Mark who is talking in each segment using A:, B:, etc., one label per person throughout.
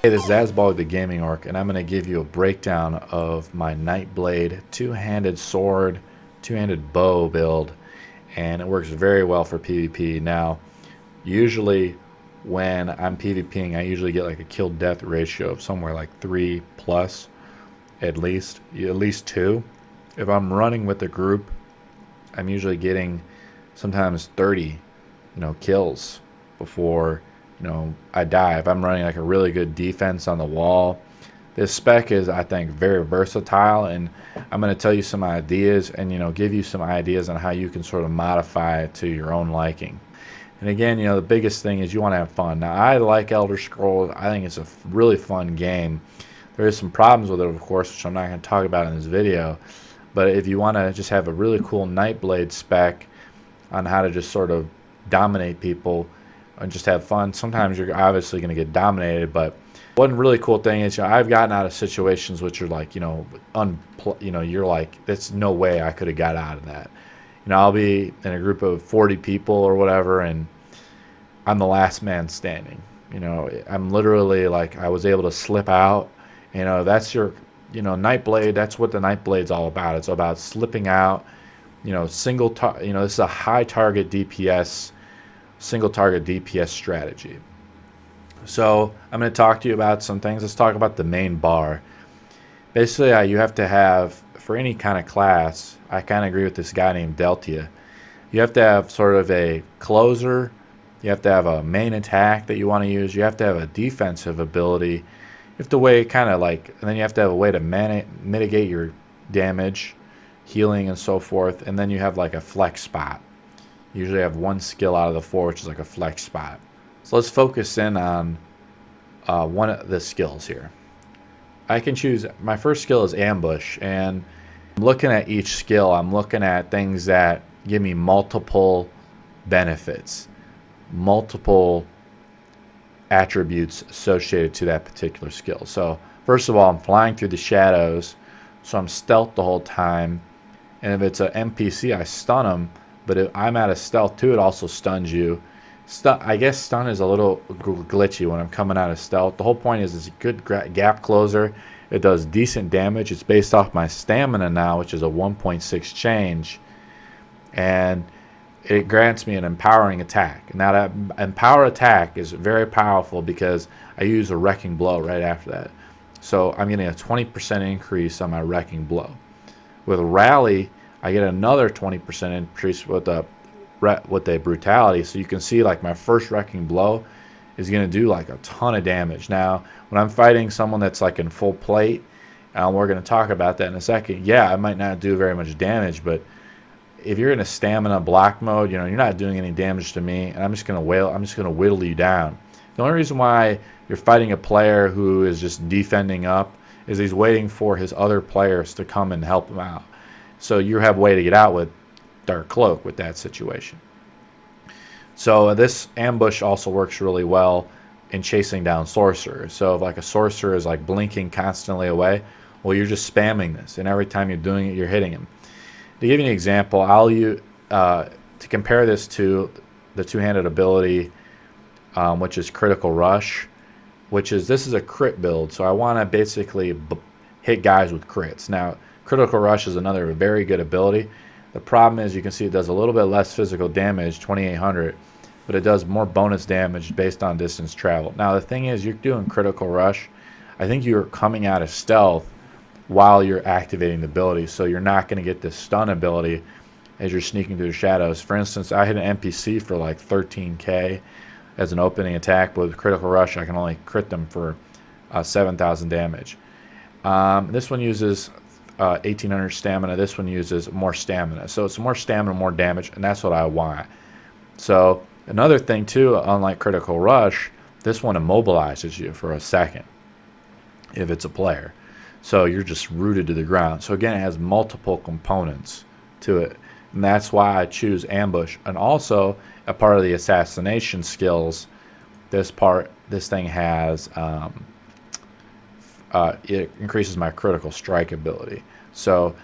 A: Hey, this is Azbolg the Gaming Orc, and I'm going to give you a breakdown of my Nightblade two-handed sword, two-handed bow build, and it works very well for PvP. Now, usually when I'm PvPing, I usually get like a kill-death ratio of somewhere like 3 plus, at least 2. If I'm running with a group, I'm usually getting sometimes 30, kills before I die. If I'm running like a really good defense on the wall, this spec is, I think, very versatile, and I'm going to tell you some ideas and give you some ideas on how you can sort of modify it to your own liking. And again, the biggest thing is you want to have fun. Now, I like Elder Scrolls. I think it's a really fun game. There is some problems with it, of course, which I'm not going to talk about in this video. But if you want to just have a really cool Nightblade spec on how to just sort of dominate people and just have fun, sometimes you're obviously going to get dominated. But one really cool thing is, I've gotten out of situations which are like, you're like, there's no way I could have got out of that. I'll be in a group of 40 people or whatever, and I'm the last man standing. I'm literally like, I was able to slip out. That's your, Nightblade. That's what the Nightblade's all about. It's about slipping out. This is a high target DPS, single target DPS strategy. So I'm going to talk to you about some things. Let's talk about the main bar. Basically, you have to have, for any kind of class, I kind of agree with this guy named Deltia. You have to have sort of a closer. You have to have a main attack that you want to use. You have to have a defensive ability. You have to and then you have to have a way to mitigate your damage, healing, and so forth. And then you have like a flex spot. You usually have one skill out of the 4, which is like a flex spot. So let's focus in on one of the skills here. I can choose, my first skill is ambush, and looking at each skill, I'm looking at things that give me multiple benefits, multiple attributes associated to that particular skill. So first of all, I'm flying through the shadows, so I'm stealth the whole time. And if it's an NPC, I stun them. But if I'm out of stealth too, it also stuns you. I guess stun is a little glitchy when I'm coming out of stealth. The whole point is it's a good gap closer. It does decent damage. It's based off my stamina now, which is a 1.6 change. And it grants me an empowering attack. Now that empower attack is very powerful because I use a wrecking blow right after that. So I'm getting a 20% increase on my wrecking blow. With rally, I get another 20% increase with the brutality. So you can see like my first wrecking blow is going to do like a ton of damage. Now when I'm fighting someone that's like in full plate, we're going to talk about that in a second, I might not do very much damage, but if you're in a stamina block mode, you're not doing any damage to me, and I'm just going to whittle you down. The only reason why you're fighting a player who is just defending up is he's waiting for his other players to come and help him out. So you have a way to get out with Dark Cloak with that situation. So this ambush also works really well in chasing down sorcerers. So if like a sorcerer is like blinking constantly away, well, you're just spamming this, and every time you're doing it, you're hitting him. To give you an example, to compare this to the two-handed ability, which is Critical Rush, this is a crit build, so I want to basically hit guys with crits. Now, Critical Rush is another very good ability. The problem is you can see it does a little bit less physical damage, 2800, but it does more bonus damage based on distance travel. Now, the thing is, you're doing Critical Rush. I think you're coming out of stealth while you're activating the ability, so you're not going to get this stun ability as you're sneaking through the shadows. For instance, I hit an NPC for like 13k as an opening attack, but with Critical Rush I can only crit them for 7,000 damage. This one uses 1800 stamina. This one uses more stamina, so it's more stamina, more damage, and that's what I want. So another thing too, unlike Critical Rush, this one immobilizes you for a second if it's a player. So you're just rooted to the ground. So again, it has multiple components to it. And that's why I choose ambush. And also, a part of the assassination skills, this thing has, it increases my critical strike ability. So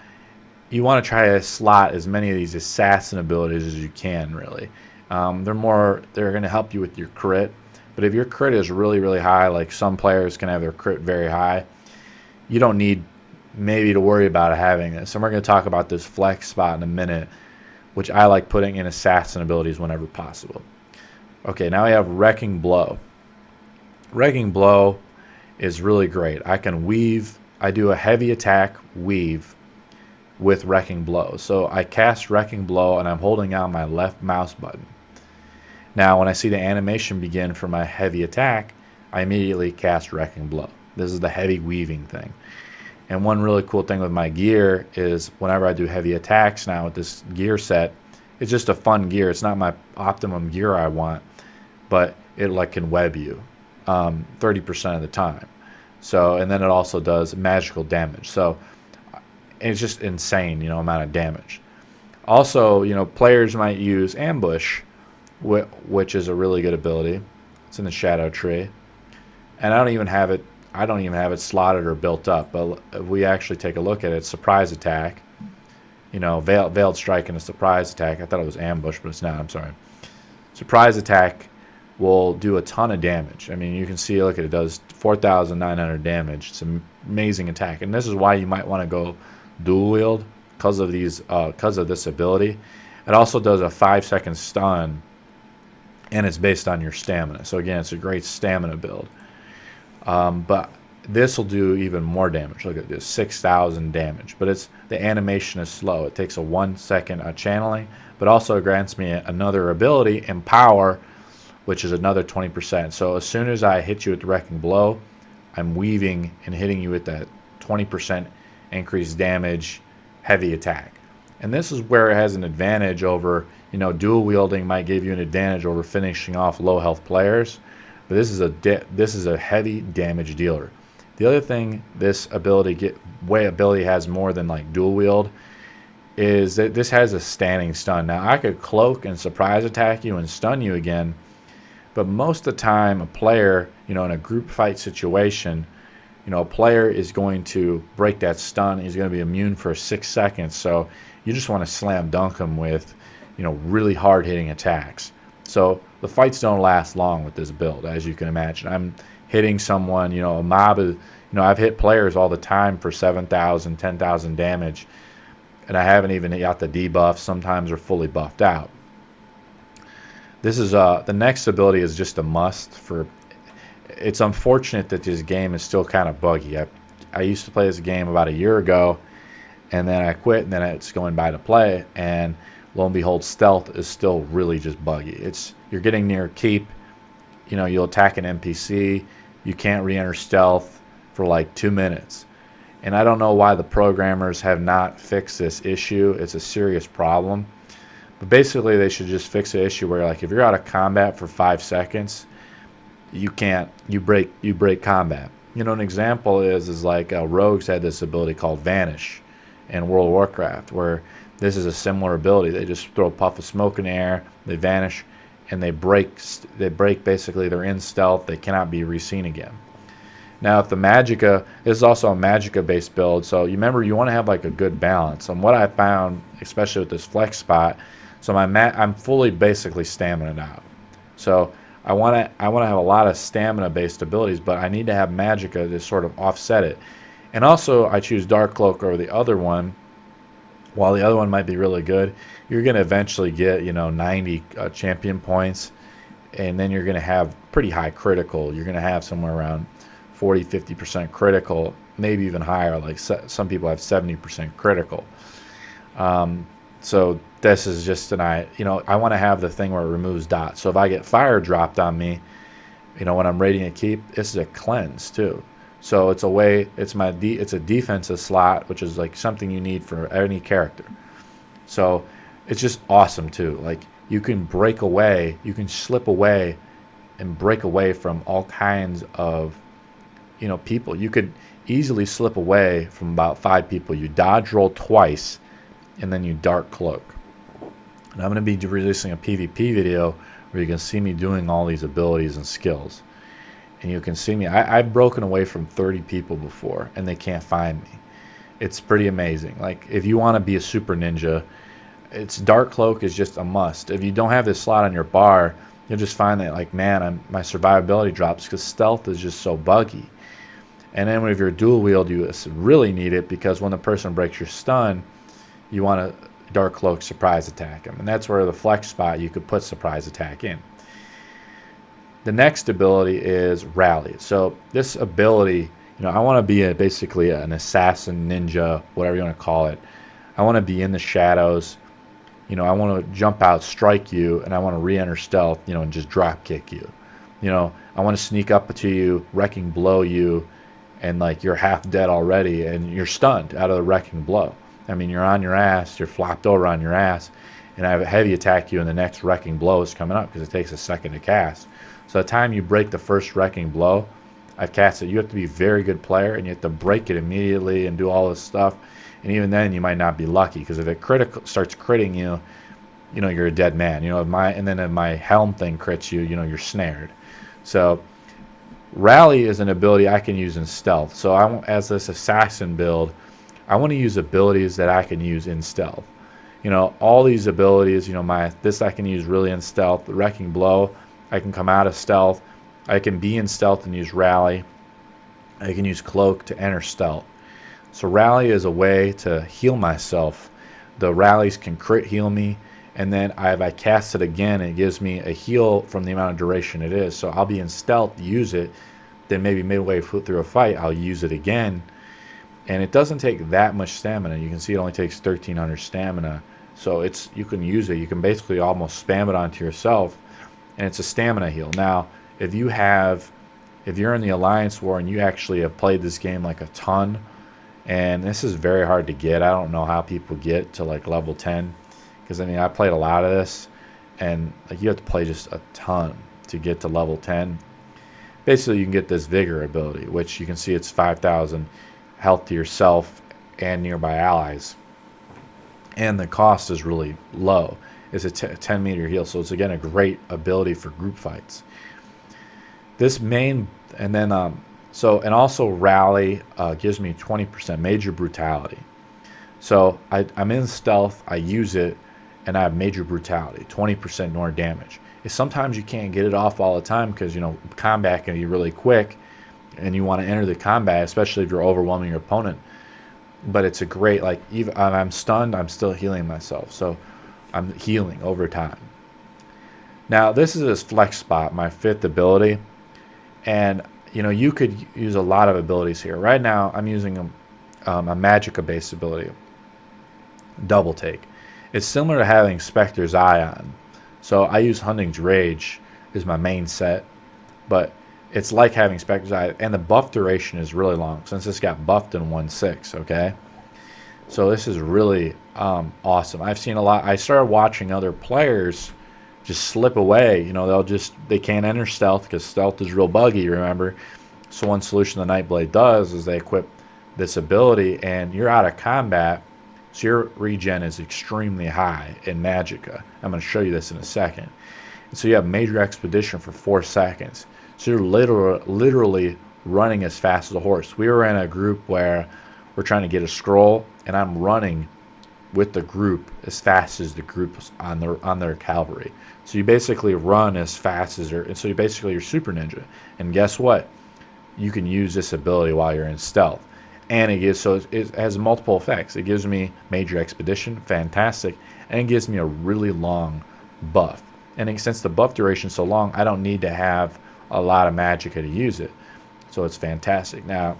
A: you want to try to slot as many of these assassin abilities as you can, really. They're going to help you with your crit. But if your crit is really, really high, like some players can have their crit very high, you don't need maybe to worry about having this. And we're going to talk about this flex spot in a minute, which I like putting in assassin abilities whenever possible. Okay, now we have Wrecking Blow. Wrecking Blow is really great. I can weave. I do a heavy attack weave with Wrecking Blow. So I cast Wrecking Blow and I'm holding down my left mouse button. Now when I see the animation begin for my heavy attack, I immediately cast Wrecking Blow. This is the heavy weaving thing. And one really cool thing with my gear is whenever I do heavy attacks now with this gear set, it's just a fun gear. It's not my optimum gear I want, but it like can web you 30% of the time. So, and then it also does magical damage. So it's just insane, amount of damage. Also, players might use Ambush, which is a really good ability. It's in the Shadow Tree. And I don't even have it slotted or built up, but if we actually take a look at it, surprise attack, veiled strike and a surprise attack. I thought it was ambush, but it's not. I'm sorry. Surprise attack will do a ton of damage. I mean, you can see, look at it, does 4,900 damage. It's an amazing attack, and this is why you might want to go dual wield because of this ability. It also does a 5-second stun, and it's based on your stamina. So again, it's a great stamina build. But this will do even more damage. Look at this, 6,000 damage. But the animation is slow. It takes a 1-second channeling, but also grants me another ability, Empower, which is another 20%. So as soon as I hit you with the Wrecking Blow, I'm weaving and hitting you with that 20% increased damage, heavy attack. And this is where it has an advantage over, dual wielding might give you an advantage over finishing off low health players. But this is a heavy damage dealer. The other thing this ability has more than like dual wield is that this has a standing stun. Now I could cloak and surprise attack you and stun you again, but most of the time a player, in a group fight situation, a player is going to break that stun. He's going to be immune for 6 seconds. So you just want to slam dunk him with, really hard hitting attacks. So the fights don't last long with this build, as you can imagine. I'm hitting someone, a mob is, I've hit players all the time for 7,000, 10,000 damage, and I haven't even got the debuff. Sometimes they're fully buffed out. This is the next ability is just a must for. It's unfortunate that this game is still kind of buggy. I used to play this game about a year ago, and then I quit, and then it's going by to play, and lo and behold, stealth is still really just buggy. You're getting near keep, you'll attack an NPC, you can't re-enter stealth for like 2 minutes. And I don't know why the programmers have not fixed this issue. It's a serious problem. But basically they should just fix the issue where, like, if you're out of combat for 5 seconds, you break combat. An example is like Rogues had this ability called Vanish in World of Warcraft, where this is a similar ability. They just throw a puff of smoke in the air, they vanish, and they break basically, they're in stealth, they cannot be re-seen again. Now if the Magicka, this is also a Magicka based build, so you remember you want to have like a good balance. And what I found, especially with this flex spot, so I'm fully basically stamina out. So I want to have a lot of stamina based abilities, but I need to have Magicka to sort of offset it. And also I choose Dark Cloak over the other one. While the other one might be really good, you're going to eventually get 90 champion points, and then you're going to have pretty high critical. You're going to have somewhere around 40-50% critical, maybe even higher. Like some people have 70% critical. So this is just I want to have the thing where it removes dots. So if I get fire dropped on me, when I'm raiding a keep, this is a cleanse too. So it's a defensive slot, which is like something you need for any character. So it's just awesome too. Like you can break away, you can slip away and break away from all kinds of people. You could easily slip away from about 5 people. You dodge roll twice, and then you dark cloak. And I'm going to be releasing a PvP video where you can see me doing all these abilities and skills. And you can see me. I've broken away from 30 people before, and they can't find me. It's pretty amazing. Like, if you want to be a super ninja, Dark Cloak is just a must. If you don't have this slot on your bar, you'll just find that, like, man, my survivability drops because stealth is just so buggy. And then if you're dual wield, you really need it, because when the person breaks your stun, you want to dark cloak surprise attack them, and that's where the flex spot you could put surprise attack in. The next ability is rally. So this ability, I want to be basically an assassin, ninja, whatever you want to call it. I want to be in the shadows. I want to jump out, strike you, and I want to re-enter stealth, and just drop kick you. I want to sneak up to you, wrecking blow you, and like you're half dead already, and you're stunned out of the wrecking blow. I mean, you're on your ass, you're flopped over on your ass, and I have a heavy attack you, and the next wrecking blow is coming up because it takes a second to cast. So the time you break the first wrecking blow, I've cast it. You have to be a very good player, and you have to break it immediately and do all this stuff. And even then, you might not be lucky, because if it starts critting you, you're a dead man. And then if my Helm thing crits you, you're snared. So rally is an ability I can use in stealth. So as this assassin build, I want to use abilities that I can use in stealth. All these abilities, this I can use really in stealth. The wrecking blow, I can come out of stealth. I can be in stealth and use rally. I can use cloak to enter stealth. So rally is a way to heal myself. The rallies can crit heal me, and then if I cast it again, it gives me a heal from the amount of duration it is. So I'll be in stealth, use it, then maybe midway through a fight, I'll use it again. And it doesn't take that much stamina. You can see it only takes 1,300 stamina. So you can use it. You can basically almost spam it onto yourself, and it's a stamina heal. Now, if you're in the Alliance War and you actually have played this game like a ton, and this is very hard to get. I don't know how people get to like level 10, because I played a lot of this, and like you have to play just a ton to get to level 10. Basically, you can get this vigor ability, which you can see it's 5,000 health to yourself and nearby allies, and the cost is really low. It's a 10-meter heal, so it's again a great ability for group fights. And also rally gives me 20% major brutality. So I'm in stealth, I use it, and I have major brutality, 20% more damage. Sometimes you can't get it off all the time because combat can be really quick, and you want to enter the combat, especially if you're overwhelming your opponent. But it's a great, even I'm stunned, I'm still healing myself, so I'm healing over time. Now this is this flex spot, my 5th ability, and you could use a lot of abilities here. Right now, I'm using a Magicka-based ability, Double Take. It's similar to having Spectre's Eye on. So I use Hunding's Rage is my main set, but it's like having Spectre's Eye, and the buff duration is really long since this got buffed in 1.6. Okay, so this is really awesome. I've seen a lot. I started watching other players just slip away. They can't enter stealth because stealth is real buggy, remember. So one solution the Nightblade does is they equip this ability, and you're out of combat, so your regen is extremely high in Magicka. I'm going to show you this in a second. And so you have Major Expedition for 4 seconds. So you're literally running as fast as a horse. We were in a group where we're trying to get a scroll, and I'm running with the group as fast as the group on their cavalry. So you basically run as fast as and so you're super ninja. And guess what? You can use this ability while you're in stealth, and it has multiple effects. It gives me Major Expedition, fantastic, and it gives me a really long buff. And since the buff duration is so long, I don't need to have a lot of Magicka to use it. So it's fantastic. Now,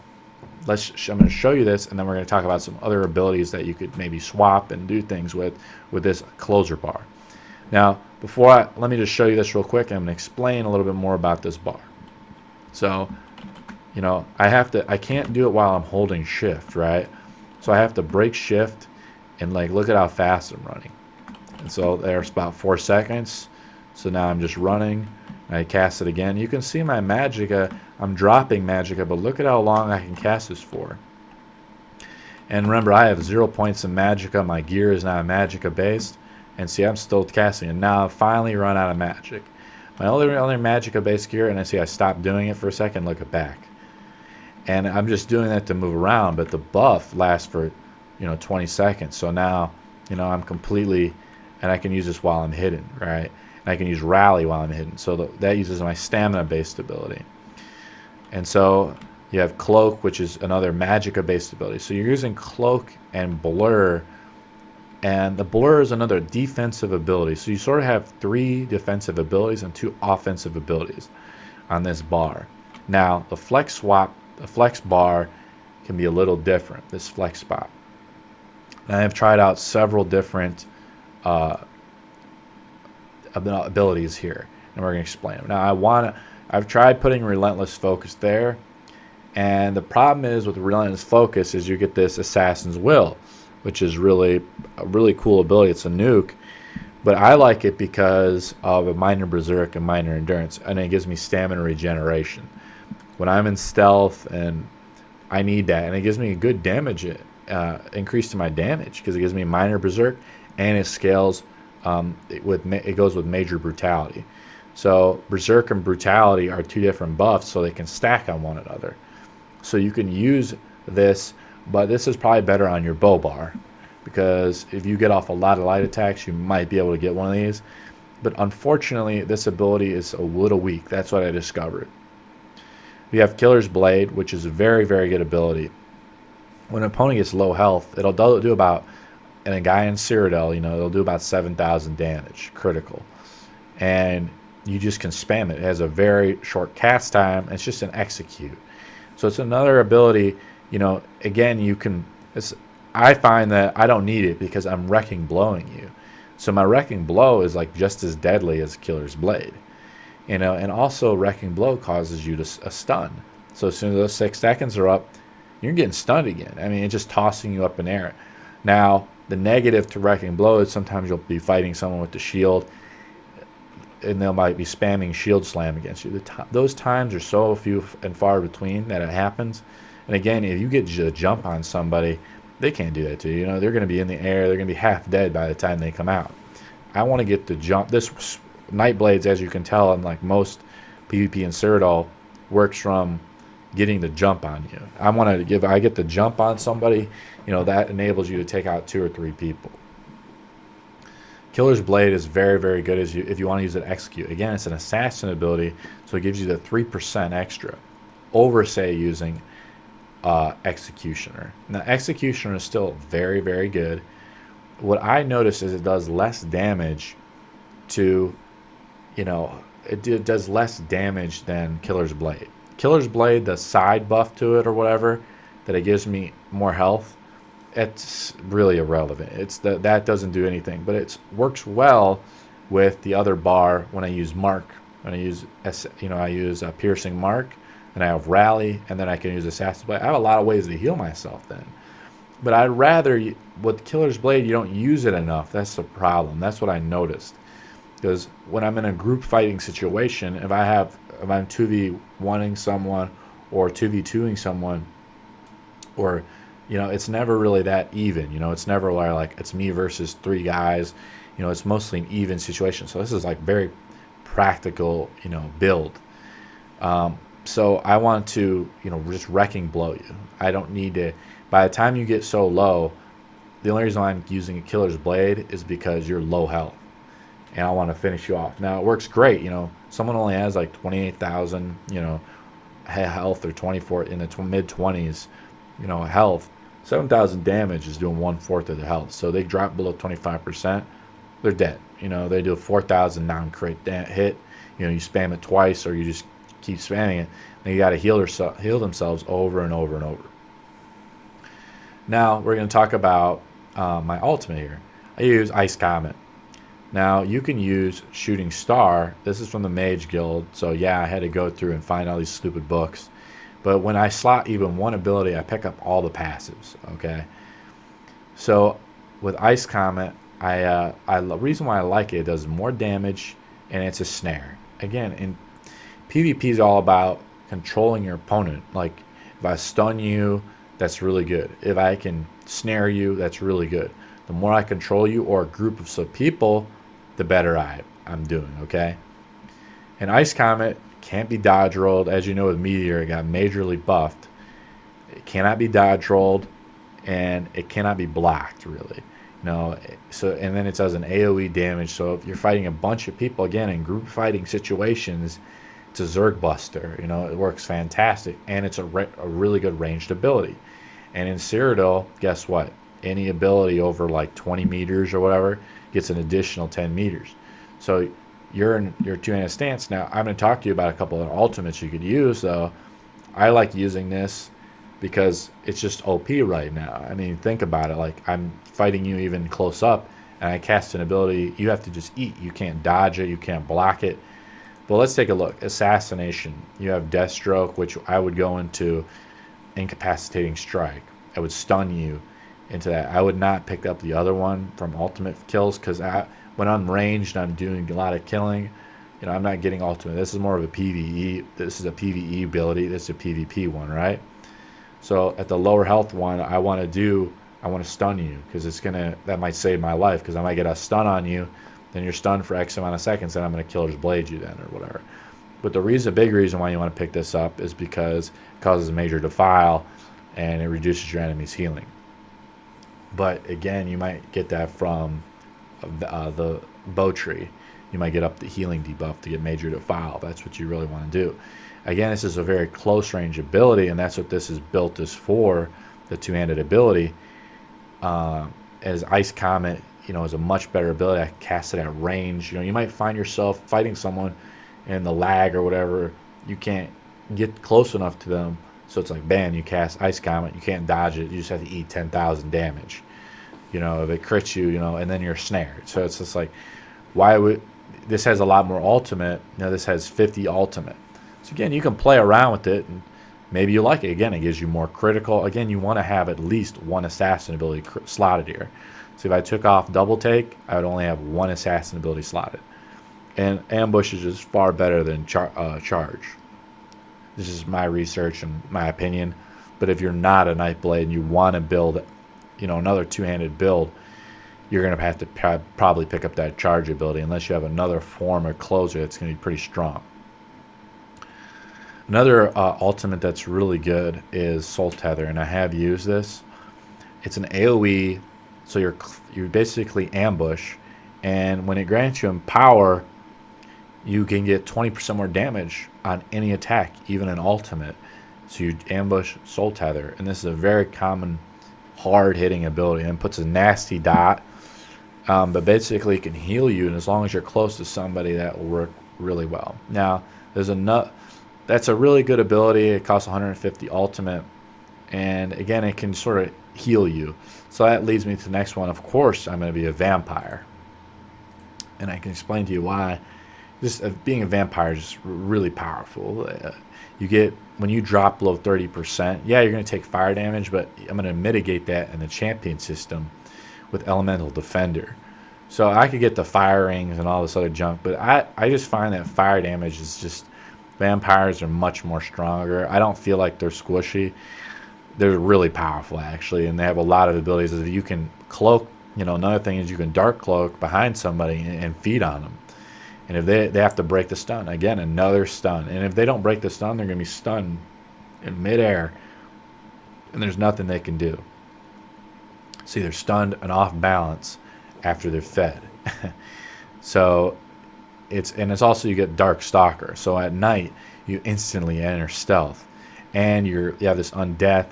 A: I'm going to show you this, and then we're going to talk about some other abilities that you could maybe swap and do things with this closer bar. Now, let me just show you this real quick. I'm going to explain a little bit more about this bar. So, I can't do it while I'm holding shift, right? So I have to break shift and look at how fast I'm running. And so there's about 4 seconds. So now I'm just running. I cast it again. You can see my Magicka. I'm dropping Magicka, but look at how long I can cast this for. And remember, I have 0 points in Magicka. My gear is now Magicka based. And see, I'm still casting. And now I've finally run out of magic. My only Magicka based gear, and I stopped doing it for a second, look it back. And I'm just doing that to move around, but the buff lasts for 20 seconds. So now I'm completely, and I can use this while I'm hidden, right? and I can use rally while I'm hidden. So that uses my stamina based ability. And so you have cloak, which is another magicka based ability. So you're using cloak and blur, and the blur is another defensive ability. So you sort of have 3 defensive abilities and 2 offensive abilities on this bar. Now the flex bar can be a little different, this flex spot. And I've tried out several different abilities here, and we're going to explain them. Now I've tried putting relentless focus there, and the problem is with relentless focus is you get this assassin's will, which is really a really cool ability. It's a nuke, but I like it because of a minor berserk and minor endurance, and it gives me stamina regeneration when I'm in stealth, and I need that, and it gives me a good damage increase to my damage because it gives me minor berserk, and it scales it goes with major brutality. So berserk and brutality are 2 different buffs, so they can stack on one another. So you can use this, but this is probably better on your bow bar, because if you get off a lot of light attacks, you might be able to get one of these. But unfortunately, this ability is a little weak. That's what I discovered. We have Killer's Blade, which is a very, very good ability. When an opponent gets low health, it'll do about, and a guy in Cyrodil, it'll do about 7,000 damage, critical. And you just can spam it. It has a very short cast time. It's just an execute. So it's another ability, again, I find that I don't need it because I'm wrecking blowing you. So my wrecking blow is like just as deadly as Killer's Blade. And also wrecking blow causes you to a stun. So as soon as those 6 seconds are up, you're getting stunned again. I mean, it's just tossing you up in air. Now, the negative to wrecking blow is sometimes you'll be fighting someone with the shield, and they might be spamming shield slam against you. Those times are so few and far between that it happens. And again, if you get a jump on somebody, they can't do that to you. They're going to be in the air. They're going to be half dead by the time they come out. I want to get the jump. This Nightblades, as you can tell, unlike most PvP and Cyrodil, works from getting the jump on you. I get the jump on somebody, that enables you to take out 2 or 3 people. Killer's Blade is very, very good if you want to use it execute. Again, it's an assassin ability, so it gives you the 3% extra over, say, using Executioner. Now, Executioner is still very, very good. What I notice is it does less damage to, it does less damage than Killer's Blade. Killer's Blade, the side buff to it or whatever, that it gives me more health, it's really irrelevant. That doesn't do anything, but it works well with the other bar when I use Mark. When I use, I use Piercing Mark, and I have Rally, and then I can use Assassin's Blade. I have a lot of ways to heal myself then. But I'd rather, with Killer's Blade, you don't use it enough. That's the problem. That's what I noticed. Because when I'm in a group fighting situation, if I'm 2v1ing someone or 2v2ing someone, or it's never really that even. It's never like it's me versus 3 guys. It's mostly an even situation. So this is like very practical, build. So I want to, just wrecking blow you. I don't need to. By the time you get so low, the only reason why I'm using a Killer's Blade is because you're low health, and I want to finish you off. Now it works great. Someone only has like 28,000, health, or 24 in the mid 20s, health. 7,000 damage is doing 1/4 of the health. So they drop below 25%, they're dead. They do a 4,000 non-crit hit. You spam it twice, or you just keep spamming it. Then you got to heal themselves over and over and over. Now we're going to talk about my ultimate here. I use Ice Comet. Now you can use Shooting Star. This is from the Mage Guild. So yeah, I had to go through and find all these stupid books. But when I slot even one ability, I pick up all the passives, okay? So with Ice Comet, the reason why I like it does more damage, and it's a snare. Again, in PvP is all about controlling your opponent. Like, if I stun you, that's really good. If I can snare you, that's really good. The more I control you or a group of people, the better I'm doing, okay? And Ice Comet can't be dodge rolled. As you know, with Meteor, it got majorly buffed. It cannot be dodge rolled, and it cannot be blocked, really. So, and then it does an AoE damage. So if you're fighting a bunch of people, again, in group fighting situations, it's a Zerg Buster. It works fantastic, and it's a really good ranged ability. And in Cyrodil, guess what? Any ability over like 20 meters or whatever gets an additional 10 meters. So you're in your two-handed stance. Now, I'm going to talk to you about a couple of ultimates you could use, though. I like using this because it's just OP right now. I mean, think about it. Like, I'm fighting you even close up, and I cast an ability. You have to just eat. You can't dodge it. You can't block it. But let's take a look. Assassination. You have Deathstroke, which I would go into Incapacitating Strike. I would stun you into that. I would not pick up the other one from ultimate kills, because when I'm ranged and I'm doing a lot of killing, I'm not getting ultimate. This is more of a PvE. This is a PvE ability. This is a PvP one, right? So at the lower health one, I want to stun you, because that might save my life, because I might get a stun on you, then you're stunned for X amount of seconds, and I'm going to Killer's Blade you then, or whatever. But the big reason why you want to pick this up is because it causes major defile, and it reduces your enemy's healing. But again, you might get that from the bow tree. You might get up the healing debuff to get major defile. That's what you really want to do. Again, this is a very close range ability, and that's what this is built as for, the two-handed ability. As Ice Comet, is a much better ability. I can cast it at range. You might find yourself fighting someone in the lag or whatever. You can't get close enough to them. So it's like, bam, you cast Ice Comet. You can't dodge it. You just have to eat 10,000 damage. If it crits you, and then you're snared. So it's just like, this has a lot more ultimate. This has 50 ultimate. So again, you can play around with it, and maybe you like it. Again, it gives you more critical. Again, you want to have at least one assassin ability slotted here. So if I took off double take, I would only have one assassin ability slotted. And ambush is just far better than charge. This is my research and my opinion. But if you're not a Nightblade and you want to build, another two-handed build, you're going to have to probably pick up that charge ability, unless you have another form or closer that's going to be pretty strong. Another ultimate that's really good is Soul Tether, and I have used this. It's an AoE, so you're basically ambush, and when it grants you power, you can get 20% more damage on any attack, even an ultimate. So you ambush Soul Tether, and this is a very common hard-hitting ability, and puts a nasty dot. But basically, it can heal you, and as long as you're close to somebody, that will work really well. Now, that's a really good ability. It costs 150 ultimate, and again, it can sort of heal you. So that leads me to the next one. Of course, I'm going to be a vampire, and I can explain to you why. Being a vampire is just really powerful. When you drop below 30%, yeah, you're going to take fire damage, but I'm going to mitigate that in the champion system with Elemental Defender. So I could get the fire rings and all this other junk, but I just find that fire damage is just, vampires are much more stronger. I don't feel like they're squishy. They're really powerful, actually, and they have a lot of abilities. If you can cloak, another thing is you can dark cloak behind somebody and feed on them. And if they have to break the stun, again, another stun. And if they don't break the stun, they're going to be stunned in midair, and there's nothing they can do. See, they're stunned and off balance after they're fed. So it's also, you get Dark Stalker. So at night, you instantly enter stealth, and you have this undeath.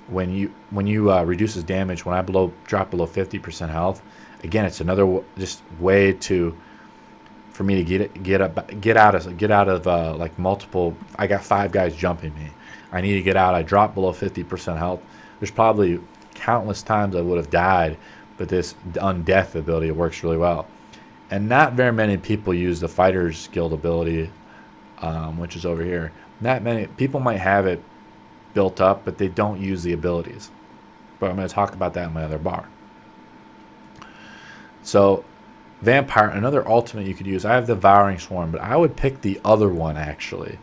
A: When you reduces damage, when I drop below 50% health, again, it's another just way for me to get out of like multiple. I got 5 guys jumping me. I need to get out. I drop below 50% health. There's probably countless times I would have died, but this undeath ability works really well. And not very many people use the Fighter's Guild ability, which is over here. Not many people might have it built up, but they don't use the abilities. But I'm going to talk about that in my other bar. So Vampire, another ultimate you could use. I have the Devouring Swarm, but I would pick the other one, actually.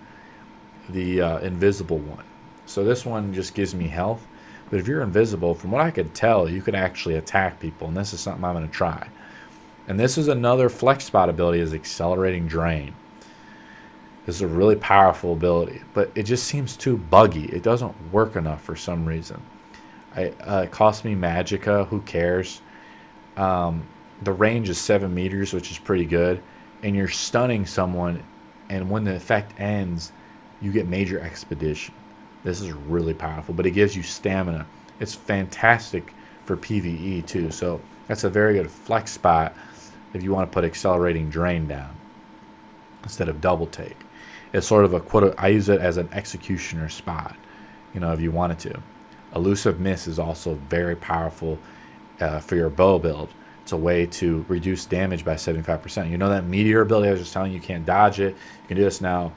A: The invisible one. So this one just gives me health. But if you're invisible, from what I could tell, you could actually attack people. And this is something I'm going to try. And this is another flex spot ability, is Accelerating Drain. This is a really powerful ability. But it just seems too buggy. It doesn't work enough for some reason. It costs me Magicka. Who cares? The range is 7 meters, which is pretty good, and you're stunning someone, and when the effect ends, you get major expedition. This is really powerful, but it gives you stamina. It's fantastic for PvE too, so that's a very good flex spot if you want to put accelerating drain down instead of double take. It's sort of a I use it as an executioner spot, if you wanted to. Elusive Miss is also very powerful for your bow build. It's a way to reduce damage by 75%. You know that meteor ability I was just telling you, you can't dodge it. You can do this now.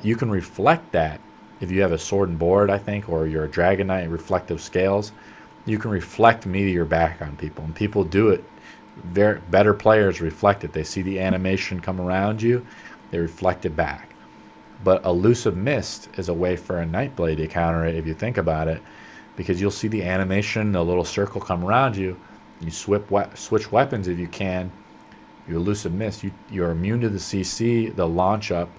A: You can reflect that if you have a sword and board, I think, or you're a Dragon Knight, reflective scales. You can reflect meteor back on people, and people do it. Better players reflect it. They see the animation come around you, they reflect it back. But Elusive Mist is a way for a Nightblade to counter it if you think about it, because you'll see the animation, the little circle come around you. You switch weapons if you can. You Elusive Mist. You're immune to the CC, the launch up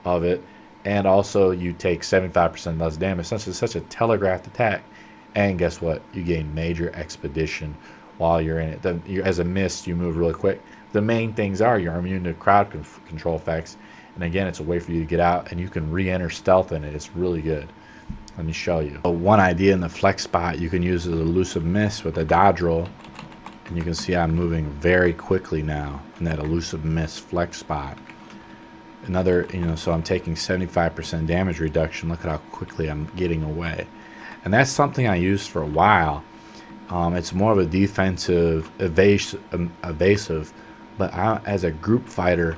A: of it, and also you take 75% less damage. It's such a telegraphed attack. And guess what? You gain major expedition while you're in it. As a mist, you move really quick. The main things are you're immune to crowd control effects. And again, it's a way for you to get out, and you can re-enter stealth in it. It's really good. Let me show you. So one idea in the flex spot, you can use the Elusive Mist with a dodge roll. And you can see I'm moving very quickly now in that Elusive Mist flex spot. Another, so I'm taking 75% damage reduction. Look at how quickly I'm getting away. And that's something I used for a while. It's more of a defensive, evasive, but as a group fighter,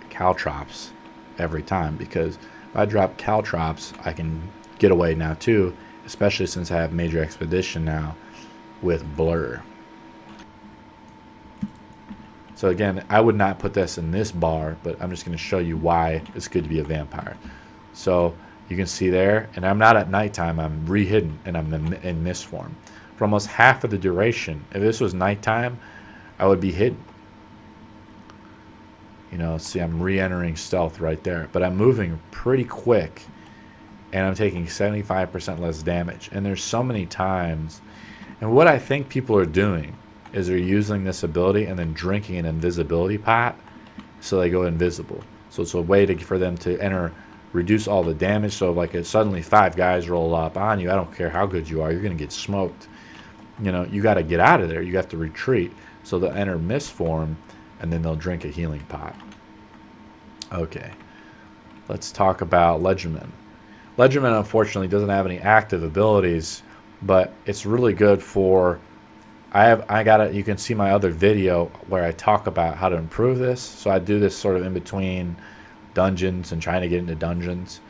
A: caltrops every time, because if I drop caltrops, I can get away now too, especially since I have major expedition now with blur. So again, I would not put this in this bar, but I'm just going to show you why it's good to be a vampire. So you can see there, and I'm not at nighttime, I'm re-hidden, and I'm in mist form. For almost half of the duration, if this was nighttime, I would be hidden. See, I'm re-entering stealth right there. But I'm moving pretty quick, and I'm taking 75% less damage. And there's so many times, and what I think people are doing is they're using this ability and then drinking an invisibility pot, so they go invisible. So it's a way for them to reduce all the damage. So like suddenly 5 guys roll up on you, I don't care how good you are, you're going to get smoked. You got to get out of there. You have to retreat. So they'll enter mist form, and then they'll drink a healing pot. Okay, let's talk about Legendman. Legendman, unfortunately, doesn't have any active abilities, but it's really good for... you can see my other video where I talk about how to improve this. So I do this sort of in between dungeons and trying to get into dungeons.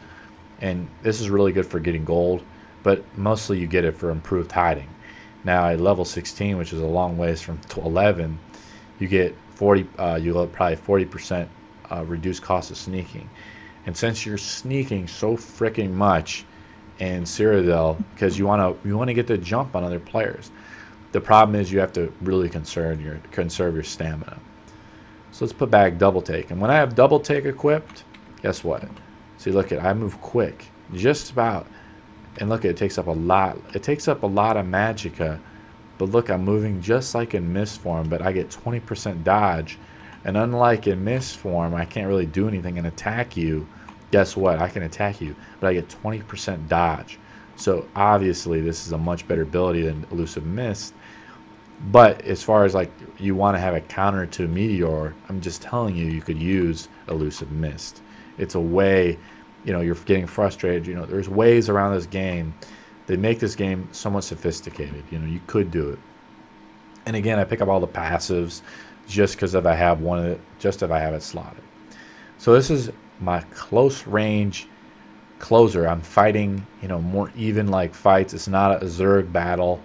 A: And this is really good for getting gold, but mostly you get it for improved hiding. Now at level 16, which is a long ways from 11, you get probably 40% reduced cost of sneaking. And since you're sneaking so freaking much in Cyrodil, because you want to get the jump on other players, the problem is you have to really conserve your stamina. So let's put back double take. And when I have double take equipped, guess what? See, look I move quick, just about. And look, it takes up a lot. It takes up a lot of magicka. But look, I'm moving just like in mist form, but I get 20% dodge. And unlike in mist form, I can't really do anything and attack you. Guess what? I can attack you, but I get 20% dodge. So obviously, this is a much better ability than Elusive Mist. But as far as like you want to have a counter to Meteor, I'm just telling you, you could use Elusive Mist. It's a way, you're getting frustrated. There's ways around this game. They make this game somewhat sophisticated. You could do it. And again, I pick up all the passives just because if I have it slotted. So this is my close range closer. I'm fighting, more even like fights. It's not a Zerg battle.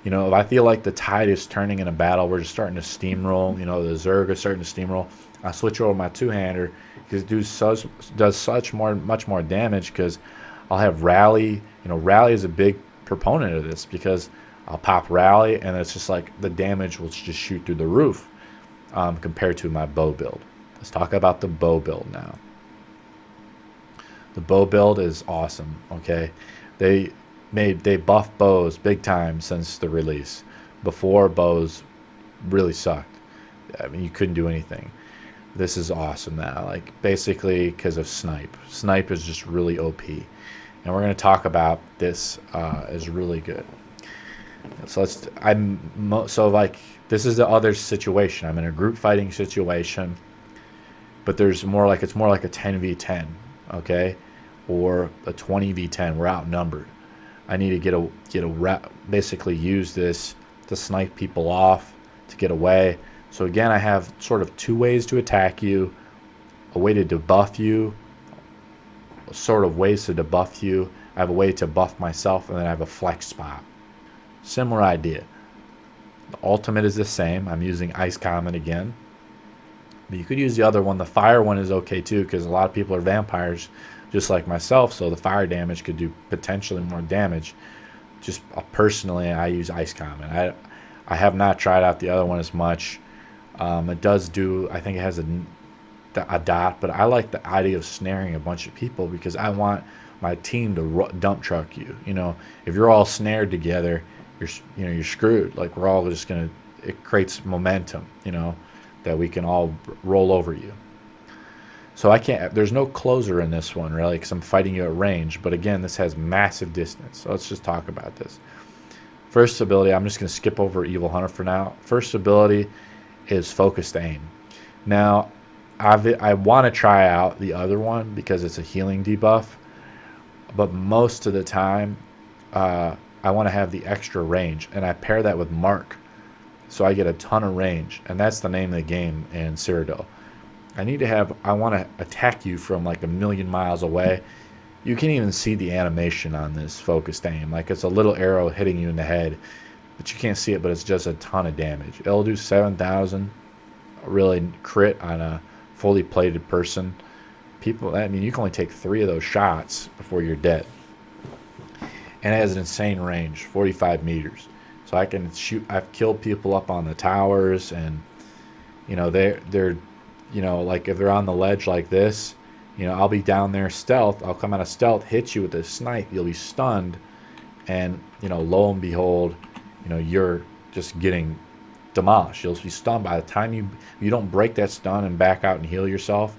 A: If I feel like the tide is turning in a battle, we're just starting to steamroll. The Zerg is starting to steamroll. I switch over my two-hander because it does much more damage because I'll have rally. Rally is a big proponent of this because I'll pop rally and it's just like the damage will just shoot through the roof compared to my bow build. Let's talk about the bow build now. The bow build is awesome. Okay, they buffed bows big time since the release. Before, bows really sucked. I mean, you couldn't do anything. This is awesome now. Like, basically because of snipe. Snipe is just really OP. And we're going to talk about this is really good. So like, this is the other situation. I'm in a group fighting situation, but it's more like a 10v10, okay, or a 20v10. We're outnumbered. I need to basically use this to snipe people off, to get away. So again, I have sort of two ways to attack you, a way to debuff you, sort of ways to debuff you. I have a way to buff myself, and then I have a flex spot. Similar idea. The ultimate is the same. I'm using Ice Comet again. But you could use the other one. The fire one is okay too, because a lot of people are vampires, just like myself, so the fire damage could do potentially more damage. Just personally, I use Ice Comet. I have not tried out the other one as much. It does do, I think it has a dot, but I like the idea of snaring a bunch of people because I want my team to dump truck you. You know, if you're all snared together, you're screwed. Like, we're all just gonna, it creates momentum, you know, that we can all roll over you. So there's no closer in this one really, because I'm fighting you at range. But again, this has massive distance. So let's just talk about this. First ability, I'm just going to skip over Evil Hunter for now. First ability is focused aim. Now, I want to try out the other one because it's a healing debuff. But most of the time, I want to have the extra range. And I pair that with Mark. So I get a ton of range. And that's the name of the game in Cyrodil. I want to attack you from like 1,000,000 miles away. You can even see the animation on this focused aim. Like, it's a little arrow hitting you in the head, but you can't see it, but it's just a ton of damage. It'll do 7,000 really crit on a fully plated person. I mean, you can only take 3 of those shots before you're dead. And it has an insane range, 45 meters. So I can shoot, I've killed people up on the towers, and, you know, they're you know, like if they're on the ledge like this, you know, I'll be down there stealth. I'll come out of stealth, hit you with a snipe. You'll be stunned. And, you know, lo and behold, you know, you're just getting demolished. You'll be stunned by the time you don't break that stun and back out and heal yourself.